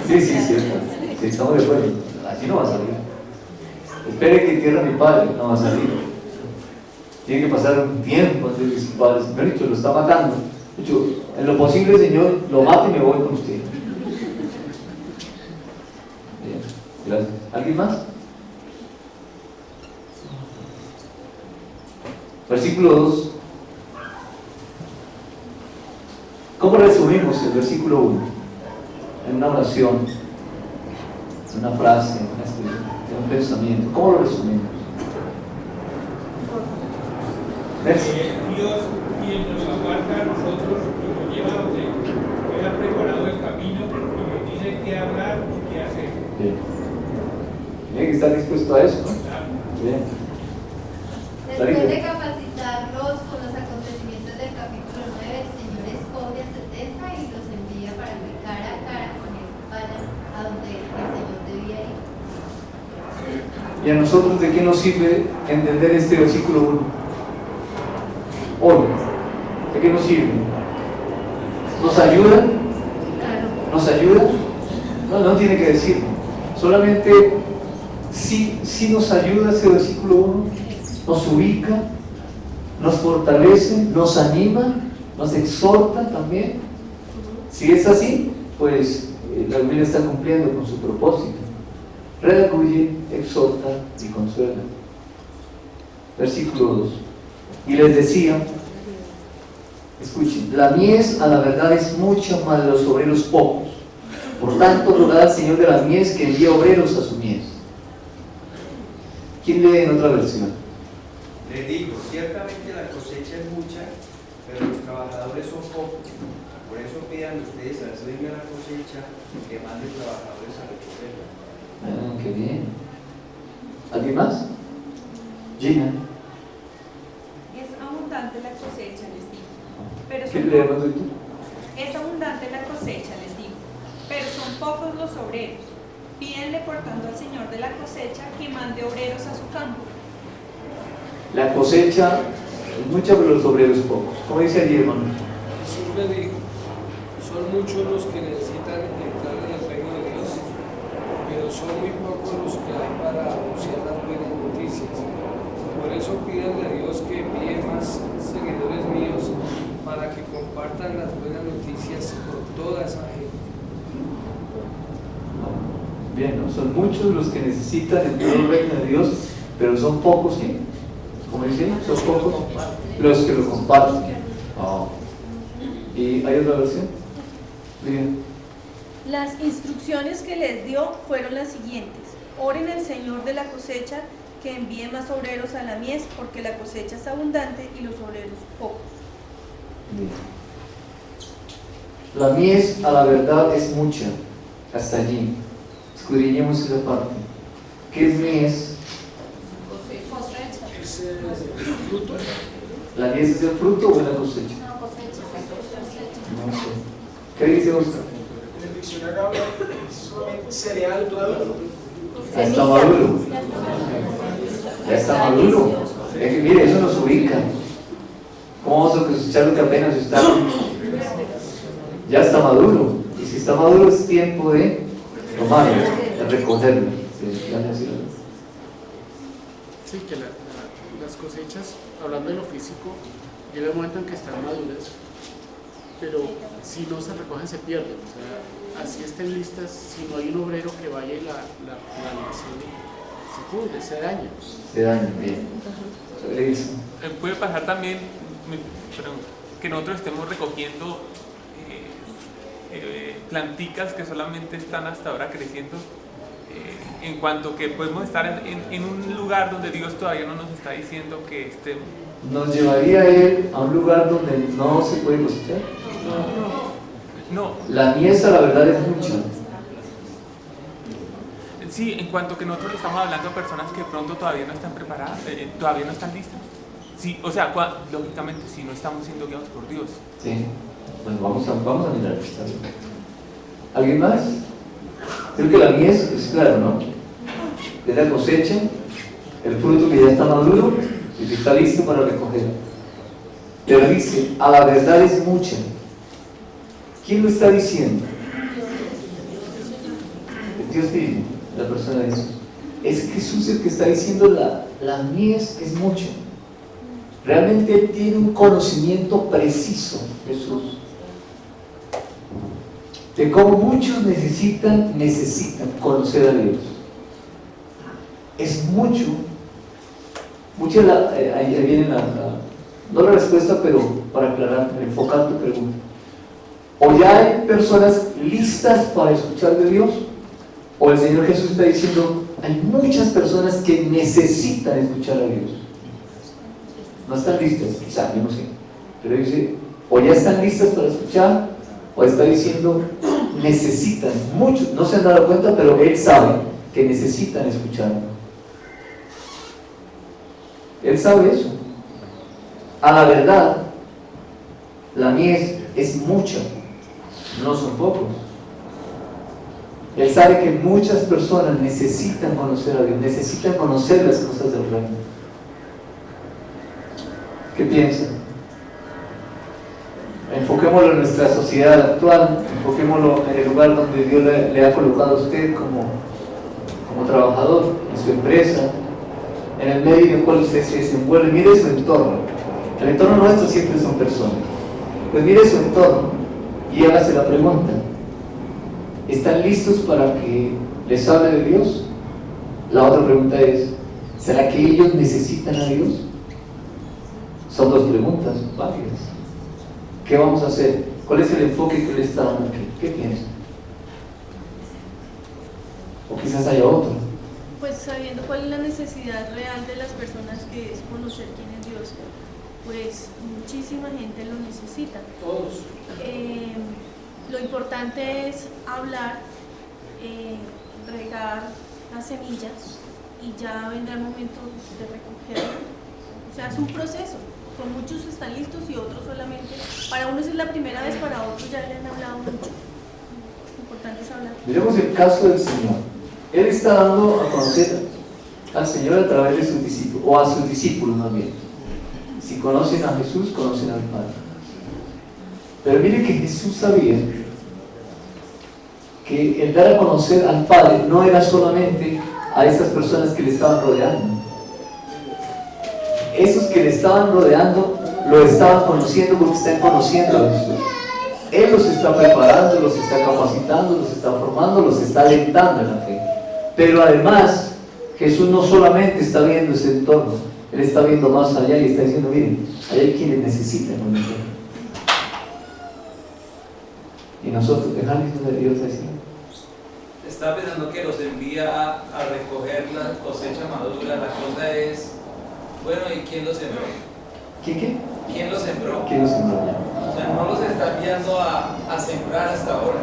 Sí, sí, estamos de acuerdo. Así no va a salir. espere que entierre a mi padre, no va a salir. Tiene que pasar un tiempo antes de que su padre, me ha dicho, lo está matando. De hecho, en lo posible, Señor, lo mato y me voy con usted. Bien, gracias. ¿Alguien más? Versículo 2. ¿Cómo resumimos el versículo 1? En una oración, en una frase, en un pensamiento. ¿Cómo lo resumimos? Dios quien nos aguarda a nosotros y nos lleva donde Él ha preparado el camino y nos dice qué hablar y qué hacer. Bien. Tiene que estar dispuesto a eso, ¿no? Bien. Después de capacitarlos con los acontecimientos del capítulo 9, el Señor escoge a 70 y los envía para que cara a cara con Él vayan a donde el Señor debía ir. ¿Y a nosotros de qué nos sirve entender este versículo 1? Hoy, ¿de qué nos sirve? ¿Nos ayuda? ¿Nos ayuda? No, no tiene que decirlo. Solamente si nos ayuda ese versículo 1, nos ubica, nos fortalece, nos anima, nos exhorta también. Si es así, pues la Biblia está cumpliendo con su propósito. Redarguye, exhorta y consuela. Versículo 2. Y les decía, escuchen, la mies a la verdad es mucha, mas los obreros pocos. Por tanto, rogad al Señor de la mies que envíe obreros a su mies. ¿Quién lee en otra versión? Les digo, ciertamente la cosecha es mucha, pero los trabajadores son pocos. Por eso pidan ustedes al dueño de la cosecha que mande trabajadores a recogerla. Ah, qué bien. ¿Alguien más? Gina. Es abundante la cosecha, les digo. Pero ¿Qué son leemos tú? Es abundante la cosecha, les digo, pero son pocos los obreros. Pídenle por tanto al Señor de la cosecha que mande obreros a su campo. La cosecha es mucha, pero los obreros pocos. ¿Cómo dice allí, hermano? Jesús le dijo, son muchos los que necesitan entrar en el reino de Dios, pero son muy pocos los que hay para anunciar las buenas noticias. Por eso pídanle a Dios que envíe más seguidores míos para que compartan las buenas noticias con toda esa gente. Bien, ¿no? Son muchos los que necesitan entrar al reino de Dios, pero son pocos, ¿sí? Como dicen, son pocos los que lo comparten. Oh. ¿Y hay otra versión? Bien. Las instrucciones que les dio fueron las siguientes: oren al Señor de la cosecha que envíe más obreros a la mies, porque la cosecha es abundante y los obreros pocos. Bien. La mies a la verdad es mucha. Hasta allí. Escudriñemos esa parte. ¿Qué es mies? Cosecha. ¿Es el fruto? ¿La mies es el fruto o es la cosecha? No, cosecha. No sé. ¿Qué dice Oscar? En el diccionario habla solamente cereal maduro. Ya está maduro. Ya está maduro. Es que, mire, eso nos ubica. ¿Cómo vamos a cosechar lo que apenas está? Ya está maduro. Y si está maduro es tiempo de tomarlo, de recogerlo. Sí, que las cosechas, hablando de lo físico, llega el momento en que están maduras, pero si no se recogen se pierden. O sea, así estén listas, si no hay un obrero que vaya y la se pudre, se daña. Se daña, bien. Puede pasar también que nosotros estemos recogiendo planticas que solamente están hasta ahora creciendo, en cuanto que podemos estar en un lugar donde Dios todavía no nos está diciendo que estemos. ¿Nos llevaría Él a un lugar donde no se puede cosechar? No. La mies, la verdad, es mucha. Sí, en cuanto que nosotros le estamos hablando a personas que pronto todavía no están preparadas, todavía no están listas. Sí, o sea, lógicamente, si no estamos siendo guiados por Dios. Sí. Bueno, vamos a mirar. ¿Está bien? ¿Alguien más? Creo que la mies es claro, ¿no? Es la cosecha, el fruto que ya está maduro y que está listo para recoger. Pero dice, a la verdad es mucha. ¿Quién lo está diciendo? Dios mismo, la persona dice. es Jesús el que está diciendo la mies es mucho. Realmente Él tiene un conocimiento preciso, Jesús, de cómo muchos necesitan conocer a Dios. Es mucho, ahí viene no la respuesta, pero para aclarar, enfocar tu pregunta. O ya hay personas listas para escuchar de Dios, o el Señor Jesús está diciendo, hay muchas personas que necesitan escuchar a Dios. No están listas, quizá, yo no sé, pero dice, o ya están listas para escuchar, o está diciendo, necesitan, muchos, no se han dado cuenta, pero Él sabe que necesitan escuchar. Él sabe eso. A la verdad, la mies es mucha, no son pocos. Él sabe que muchas personas necesitan conocer a Dios, necesitan conocer las cosas del reino. ¿Qué piensan? Enfoquémoslo en nuestra sociedad actual, enfoquémoslo en el lugar donde Dios le ha colocado a usted como trabajador, en su empresa, en el medio en el cual usted se desenvuelve. Mire su entorno. El entorno nuestro siempre son personas. Pues mire su entorno y hágase la pregunta: ¿están listos para que les hable de Dios? La otra pregunta es: ¿será que ellos necesitan a Dios? Son dos preguntas válidas. ¿Qué vamos a hacer? ¿Cuál es el enfoque que le está dando aquí? ¿Qué piensa? O quizás haya otro. Pues sabiendo cuál es la necesidad real de las personas, que es conocer quién es Dios, pues muchísima gente lo necesita. Todos. Lo importante es hablar, regar las semillas, y ya vendrá el momento de recogerlo. O sea, es un proceso. Con muchos están listos y otros solamente. Para unos es la primera vez, para otros ya le han hablado mucho. Lo importante es hablar. Miremos el caso del Señor. Él está dando a conocer al Señor a través de sus discípulos, o a sus discípulos más bien. Si conocen a Jesús, conocen al Padre. Pero mire que Jesús sabía que el dar a conocer al Padre no era solamente a esas personas que le estaban rodeando. Esos que le estaban rodeando lo estaban conociendo porque están conociendo a Jesús. Él los está preparando, los está capacitando, los está formando, los está alentando en la fe. Pero además, Jesús no solamente está viendo ese entorno, Él está viendo más allá y está diciendo: miren, hay quienes necesitan conocer. Y nosotros, dejarles de Dios así. Estaba pensando que los envía a recoger la cosecha madura. La cosa es, bueno, ¿y quién los sembró? ¿Qué? ¿Quién los sembró? ¿Quién los sembró? O sea, no los está enviando a sembrar hasta ahora.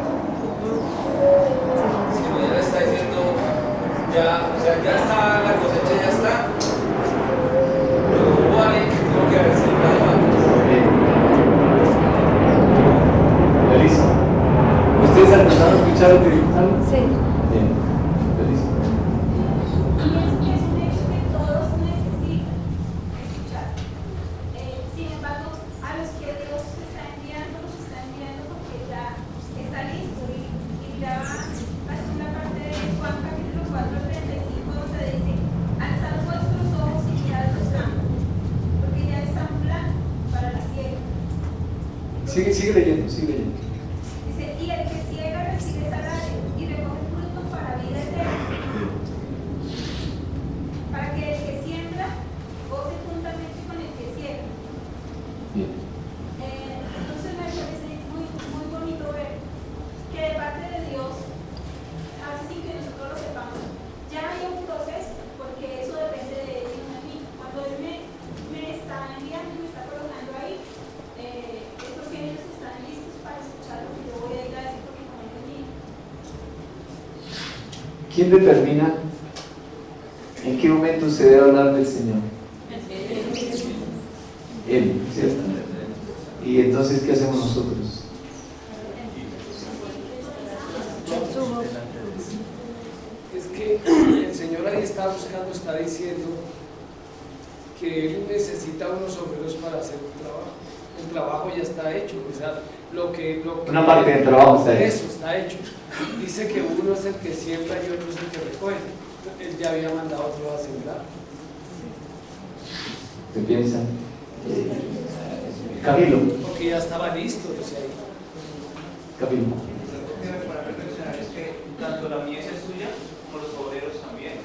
Sino ya le está diciendo, ya está, la cosecha ya está. Pero vale, tengo que haber sembrado antes. Feliz. ¿Ustedes alcanzaron a escuchar lo que dijo? Sí. Bien. Feliz. Y es un hecho que todos necesitan escuchar. Sin embargo, a los que Dios está enviando, los está enviando porque ya está listo. Y ya va la segunda parte de Juan capítulo 4, 35, donde dice: alzad vuestros ojos y mirad los campos, porque ya están blancos para la siega. Sigue leyendo. Dice: y el que ciega recibe salario y recoge fruto para vida eterna, para que el que siembra goce juntamente con el que ciega. Bien. Entonces me parece muy, muy bonito ver que de parte de Dios, a veces sin que nosotros lo sepamos, ya hay un proceso, porque eso depende de Él y no de mí. Cuando Él me está enviando y me está colocando ahí, es porque ellos están listos para escuchar lo que yo voy a ir a decir, porque como es mío. ¿Quién determina en qué momento se debe hablar del Señor? Él, ¿cierto? Y entonces, ¿qué hacemos nosotros? Es que el Señor ahí está buscando, está diciendo que Él necesita unos obreros para hacer un trabajo. El trabajo ya está hecho, o sea, lo que Una parte del trabajo está hecho. Eso está hecho. Dice que uno es el que siembra y otro es el que recoge. Él ya había mandado a otro a sembrar. ¿Qué piensan? Camilo. Porque ya estaba listo, o sea, Camilo. Lo que me pone a reflexionar es que tanto la mies es suya como los obreros también.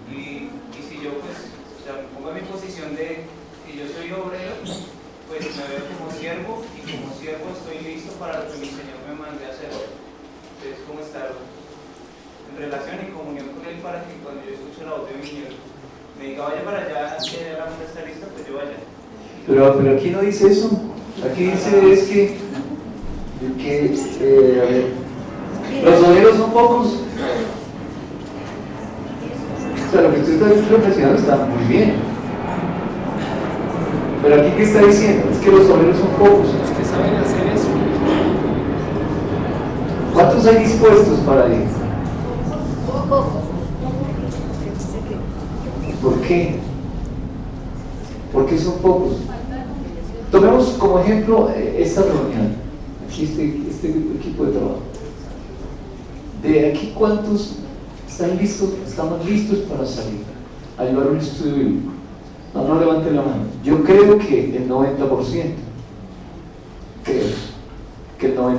Y si yo pues, o sea, me pongo en mi posición de que yo soy obrero, pues me veo como siervo y como siervo estoy listo para lo que mi Señor me mande a hacer. Entonces, como estar en relación y comunión con Él para que cuando yo escuche la voz de mi Señor me diga vaya para allá, que la manda está lista, pues yo vaya. Pero aquí no dice eso. Aquí dice es que a ver, los obreros son pocos. O sea, lo que usted está reflexionando está muy bien. Pero aquí, ¿qué está diciendo? Es que los obreros son pocos. los que saben hacer eso. ¿Cuántos hay dispuestos para ir? Pocos. ¿Por qué? ¿Por qué son pocos? Tomemos como ejemplo esta reunión, aquí este equipo de trabajo. De aquí, ¿cuántos están listos, estamos listos para salir a llevar un estudio bíblico? No levanten la mano. Yo creo que el 90%. Creo que el 90%.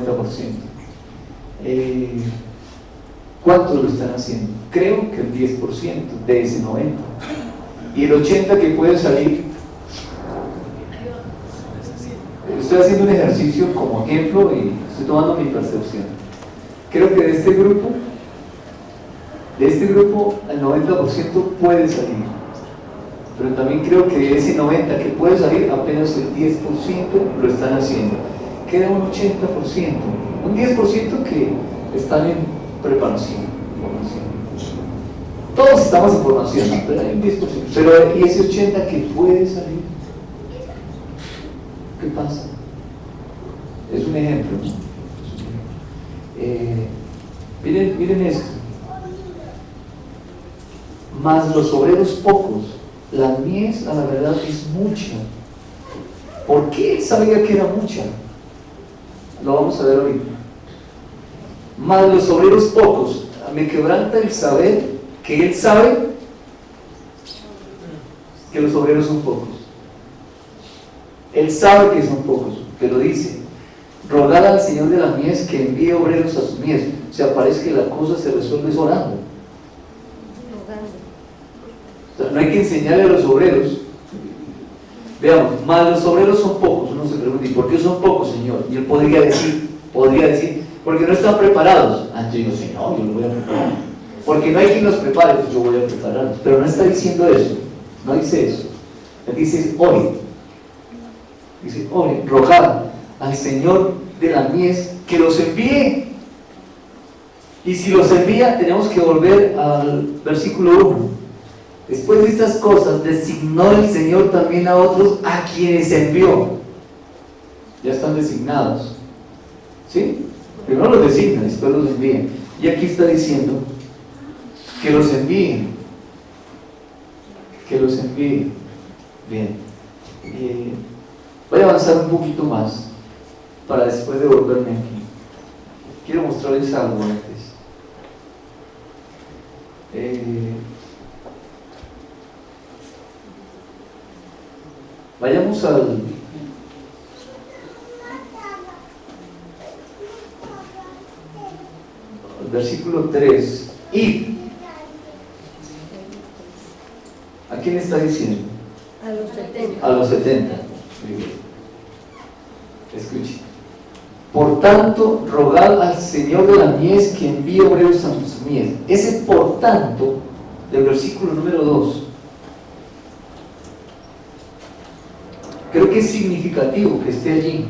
¿Cuántos lo están haciendo? Creo que el 10% de ese 90%. Y el 80% que puede salir. Estoy haciendo un ejercicio como ejemplo y estoy tomando mi percepción. Creo que de este grupo el 90% puede salir. Pero también creo que de ese 90% que puede salir, apenas el 10% lo están haciendo. Queda un 80%, un 10% que están en preparación, formación. Todos estamos en formación, pero hay un 10%. Pero ¿y ese 80% que puede salir? ¿Qué pasa? Es un ejemplo. Miren esto. Más los obreros pocos, la mies a la verdad es mucha. ¿Por qué él sabía que era mucha? Lo vamos a ver ahorita. Más los obreros pocos, me quebranta el saber que él sabe que los obreros son pocos. Él sabe que son pocos, pero dice, rogad al Señor de la mies que envíe obreros a su mies. O sea, parece que la cosa se resuelve orando. O sea, no hay que enseñarle a los obreros. Veamos, más los obreros son pocos. Uno se pregunta, ¿y por qué son pocos, Señor? Y él podría decir, porque no están preparados. Antes yo, Señor, yo los voy a preparar. Porque no hay quien los prepare, pues yo voy a prepararlos. Pero no está diciendo eso, no dice eso. Él dice, ore. Dice, ore, rogad al Señor de la mies que los envíe. Y si los envía, tenemos que volver al versículo 1. Después de estas cosas, designó el Señor también a otros a quienes envió. Ya están designados. ¿Sí? Primero los designa, después los envía. Y aquí está diciendo que los envíen. Que los envíen. Bien. Voy a avanzar un poquito más para después devolverme aquí. Quiero mostrarles algo antes. Vayamos al versículo 3. Id. ¿A quién está diciendo? A los 70. A los 70. Muy bien. Escuche. Por tanto, rogad al Señor de la mies que envíe obreros a su mies. Ese por tanto del versículo número 2 creo que es significativo que esté allí.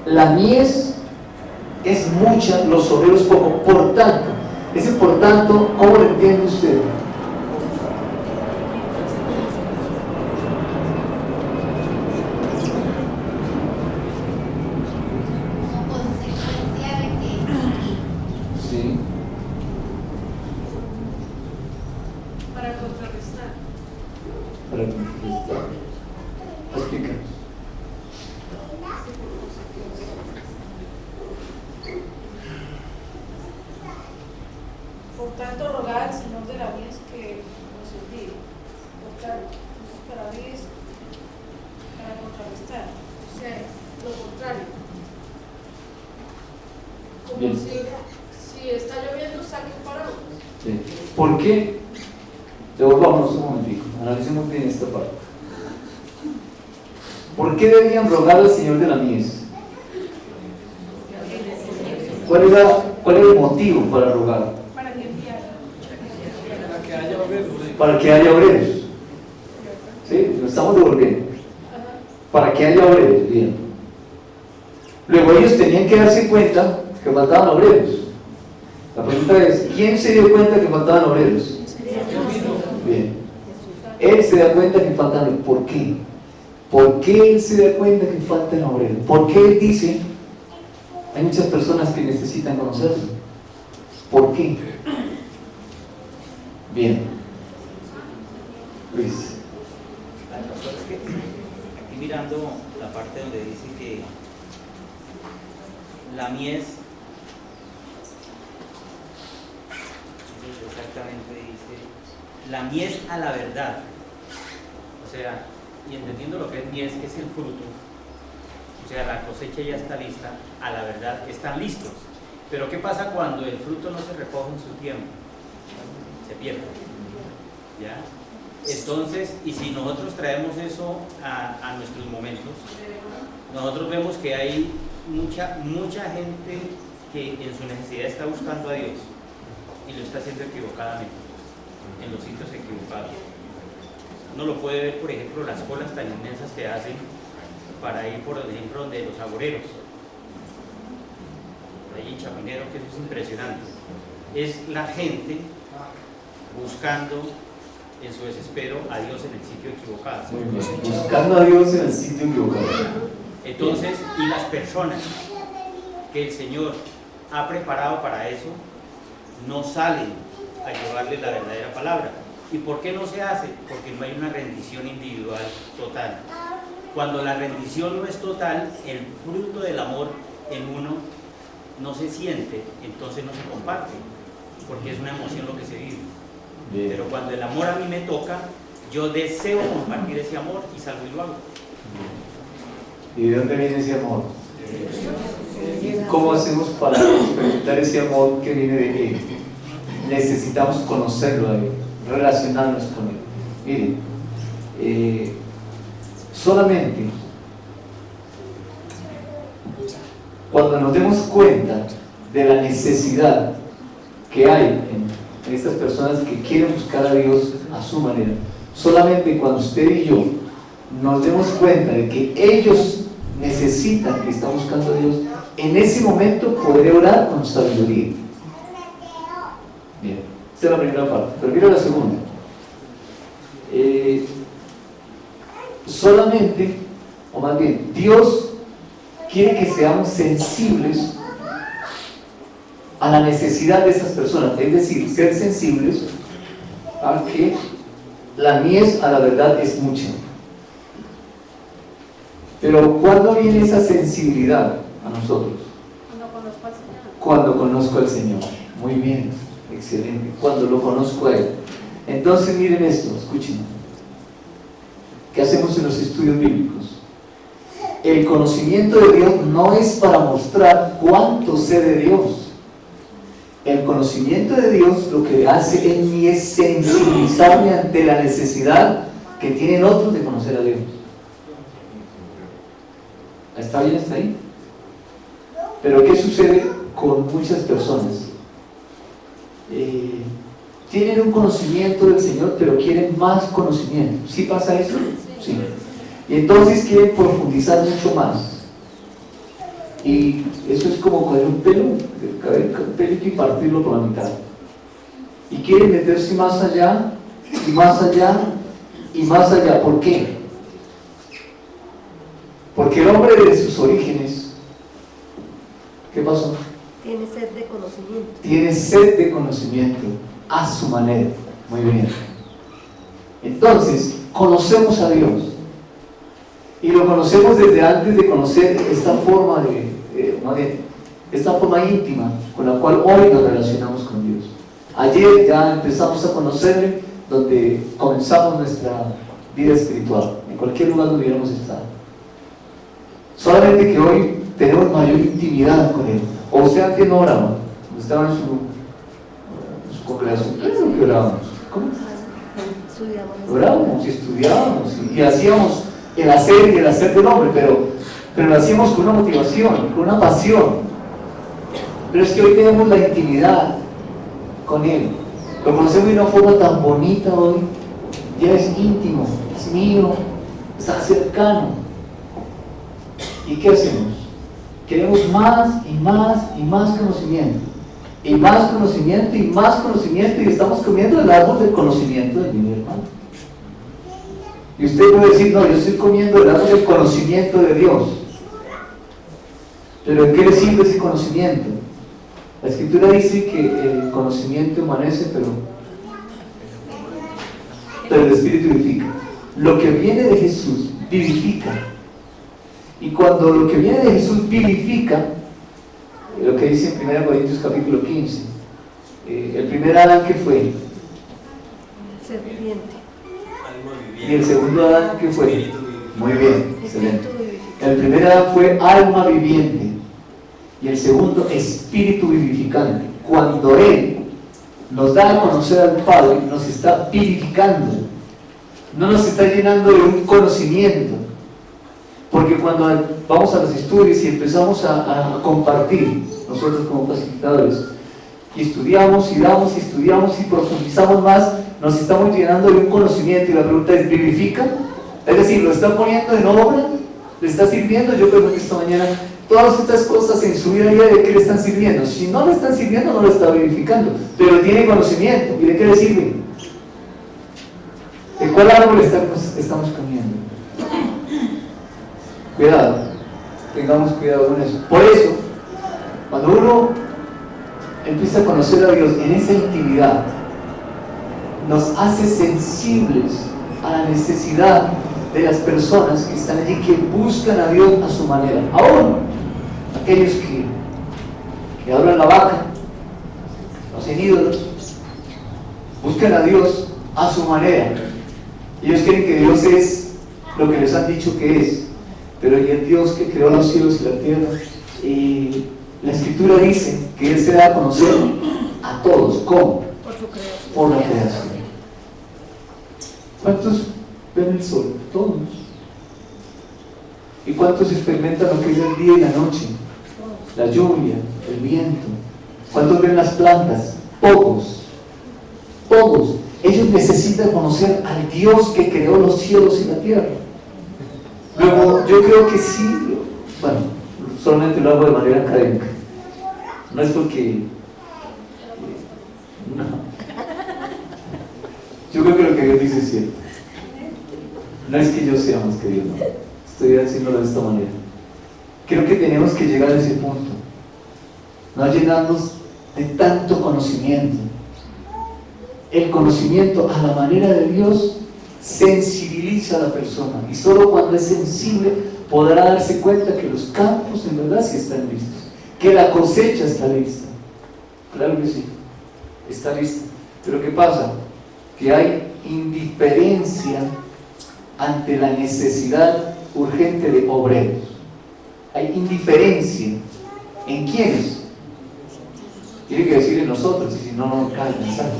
La mies es mucha, los obreros poco. Por tanto, ese por tanto, ¿cómo lo entiende usted? Sí. Para contrarrestar. Para contrarrestar. Explica. ¿Por qué? Devolvámonos un momentico, analicemos bien esta parte. ¿Por qué debían rogar al Señor de la mies? ¿Cuál era el motivo para rogar? Para que enviara. Para que haya obreros. Para que haya obreros. ¿Sí? Lo estamos devolviendo. Para que haya obreros, bien. Luego ellos tenían que darse cuenta que faltaban obreros. La pregunta es, ¿quién se dio cuenta que faltaban obreros? Bien. Él se da cuenta que faltan obreros. ¿Por qué? ¿Por qué él se da cuenta que faltan obreros? ¿Por qué él dice, hay muchas personas que necesitan conocerlo? ¿Por qué? Bien. Luis. Es que aquí mirando la parte donde dice que la mies, exactamente dice, la mies a la verdad. O sea, y entendiendo lo que es mies, que es el fruto, o sea, la cosecha ya está lista, a la verdad están listos. Pero ¿qué pasa cuando el fruto no se recoge en su tiempo? Se pierde. ¿Ya? Entonces, y si nosotros traemos eso a nuestros momentos, nosotros vemos que hay mucha gente que en su necesidad está buscando a Dios y lo está haciendo equivocadamente, en los sitios equivocados. Uno lo puede ver, por ejemplo, las colas tan inmensas que hacen para ir, por ejemplo, donde los agoreros, ahí en Chapinero, que eso es impresionante. Es la gente buscando en su desespero a Dios en el sitio equivocado. Buscando a Dios en el sitio equivocado. Entonces, y las personas que el Señor ha preparado para eso, no salen a llevarle la verdadera palabra. ¿Y por qué no se hace? Porque no hay una rendición individual total. Cuando la rendición no es total, el fruto del amor en uno no se siente, entonces no se comparte, porque es una emoción lo que se vive. Bien. Pero cuando el amor a mí me toca, yo deseo compartir ese amor y salgo y lo hago. ¿Y de dónde viene ese amor? ¿Cómo hacemos para experimentar ese amor que viene de Él? Necesitamos conocerlo a Él, relacionarnos con Él. Miren, solamente cuando nos demos cuenta de la necesidad que hay en estas personas que quieren buscar a Dios a su manera, solamente cuando usted y yo nos demos cuenta de que ellos necesitan, que están buscando a Dios, en ese momento podré orar con sabiduría. Bien, esta es la primera parte, pero mira la segunda. Solamente, o más bien, Dios quiere que seamos sensibles a la necesidad de esas personas, es decir, ser sensibles a que la mies a la verdad es mucha. Pero ¿cuándo viene esa sensibilidad a nosotros? Cuando conozco al Señor. Cuando conozco al Señor. Muy bien, excelente. Cuando lo conozco a Él. Entonces miren esto, escuchen. ¿Qué hacemos en los estudios bíblicos? El conocimiento de Dios no es para mostrar cuánto sé de Dios. El conocimiento de Dios lo que hace en mí es sensibilizarme ante la necesidad que tienen otros de conocer a Dios. ¿Está bien hasta ahí? Pero ¿qué sucede con muchas personas? Tienen un conocimiento del Señor, pero quieren más conocimiento. ¿Sí pasa eso? Sí. Y entonces quieren profundizar mucho más. Y eso es como coger un pelo, un pelito y partirlo por la mitad. Y quieren meterse más allá, y más allá, y más allá. ¿Por qué? Porque el hombre de sus orígenes, ¿qué pasó? Tiene sed de conocimiento. Tiene sed de conocimiento a su manera. Muy bien. Entonces, conocemos a Dios. Y lo conocemos desde antes de conocer esta forma esta forma íntima con la cual hoy nos relacionamos con Dios. Ayer ya empezamos a conocerle, donde comenzamos nuestra vida espiritual, en cualquier lugar donde hubiéramos estado. Solamente que hoy tenemos mayor intimidad con Él. O usted antes no oraba, estaba en su congregación? Claro que orábamos. ¿Cómo? Estudiamos. Orábamos y estudiábamos y hacíamos el hacer y el hacer del hombre, pero lo hacíamos con una motivación, con una pasión. Pero es que hoy tenemos la intimidad con Él. Lo conocemos de una forma tan bonita hoy. Ya es íntimo, es mío, está cercano. ¿Y qué hacemos? Queremos más y más y más conocimiento. Y más conocimiento y más conocimiento, y estamos comiendo el árbol del conocimiento del mi hermano. Y usted puede decir, no, yo estoy comiendo el árbol del conocimiento de Dios. Pero ¿en qué le sirve ese conocimiento? La Escritura dice que el conocimiento amanece, pero el Espíritu vivifica. Lo que viene de Jesús vivifica. Y cuando lo que viene de Jesús vivifica, lo que dice en 1 Corintios capítulo 15, el primer Adán, ¿qué fue? Ser viviente. Y el segundo Adán, ¿qué fue? Muy bien, excelente. El primer Adán fue alma viviente y el segundo espíritu vivificante. Cuando Él nos da a conocer al Padre, nos está vivificando, no nos está llenando de un conocimiento. Porque cuando vamos a los estudios y empezamos a compartir, nosotros como facilitadores, y estudiamos y damos y estudiamos y profundizamos más, nos estamos llenando de un conocimiento, y la pregunta es, ¿vivifica? Es decir, ¿lo está poniendo en obra? ¿Le está sirviendo? Yo pregunté esta mañana, todas estas cosas en su vida ¿de qué le están sirviendo? Si no le están sirviendo, no lo está vivificando, pero tiene conocimiento. ¿Y de qué le sirve? ¿De cuál árbol estamos comiendo? Cuidado, tengamos cuidado con eso. Por eso, cuando uno empieza a conocer a Dios en esa intimidad, nos hace sensibles a la necesidad de las personas que están allí, que buscan a Dios a su manera. Aún aquellos que adoran la vaca, hacen ídolos, buscan a Dios a su manera. Ellos creen que Dios es lo que les han dicho que es. Pero y el Dios que creó los cielos y la tierra, y la Escritura dice que Él se da a conocer a todos. ¿Cómo? Por su creación. Por la creación. ¿Cuántos ven el sol? Todos. ¿Y cuántos experimentan lo que es el día y la noche? La lluvia, el viento. ¿Cuántos ven las plantas? Pocos. Todos. Ellos necesitan conocer al Dios que creó los cielos y la tierra. Luego, yo creo que sí, bueno, solamente lo hago de manera académica. No es porque... No. Yo creo que lo que Dios dice es cierto. No es que yo sea más que Dios, no. Estoy haciéndolo de esta manera. Creo que tenemos que llegar a ese punto. No llenarnos de tanto conocimiento. El conocimiento a la manera de Dios sensibiliza a la persona, y solo cuando es sensible podrá darse cuenta que los campos en verdad sí están listos, que la cosecha está lista. Claro que sí, está lista. Pero ¿qué pasa? Que hay indiferencia ante la necesidad urgente de obreros. Hay indiferencia. ¿En quiénes? Tiene que decir en nosotros, y si no, no cae el mensaje.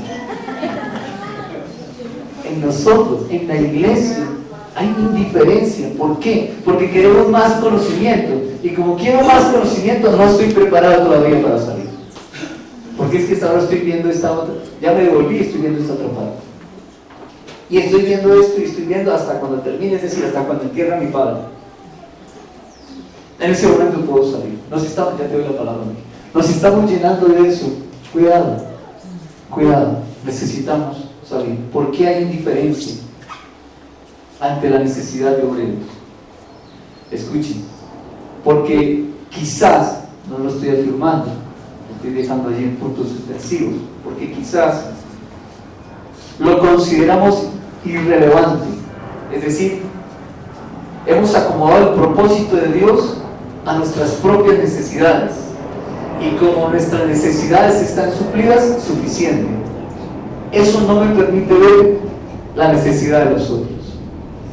En nosotros, en la iglesia, hay indiferencia. ¿Por qué? Porque queremos más conocimiento. Y como quiero más conocimiento, no estoy preparado todavía para salir. Porque es que ahora estoy viendo esta otra. Ya me devolví y estoy viendo esta otra parte. Y estoy viendo esto y estoy viendo hasta cuando termine, es decir, hasta cuando entierra a mi padre. En ese momento puedo salir. Ya te doy la palabra. Nos estamos llenando de eso. Cuidado. Cuidado. Necesitamos salir. ¿Por qué hay indiferencia ante la necesidad de obreros? Escuchen, porque quizás, no lo estoy afirmando, lo estoy dejando allí en puntos suspensivos, porque quizás lo consideramos irrelevante, es decir, hemos acomodado el propósito de Dios a nuestras propias necesidades, y como nuestras necesidades están suplidas, suficiente. Eso no me permite ver la necesidad de los otros.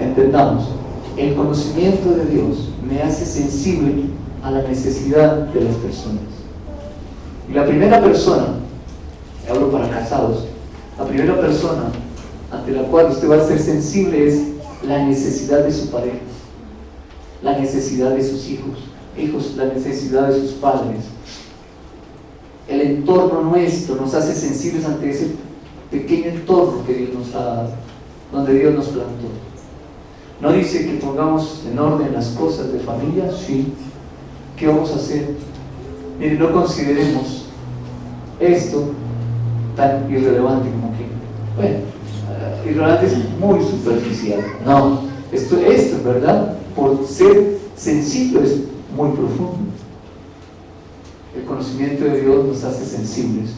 Entendamos, el conocimiento de Dios me hace sensible a la necesidad de las personas. Y la primera persona hablo para casados, la primera persona ante la cual usted va a ser sensible es la necesidad de su pareja, la necesidad de sus hijos, la necesidad de sus padres. El entorno nuestro nos hace sensibles ante ese pequeño entorno que Dios nos ha dado, donde Dios nos plantó. No dice que pongamos en orden las cosas de familia, sí. ¿Qué vamos a hacer? Mire, no consideremos esto tan irrelevante como que, bueno, irrelevante es muy superficial. No, esto es verdad, por ser sencillo es muy profundo. El conocimiento de Dios nos hace sensibles.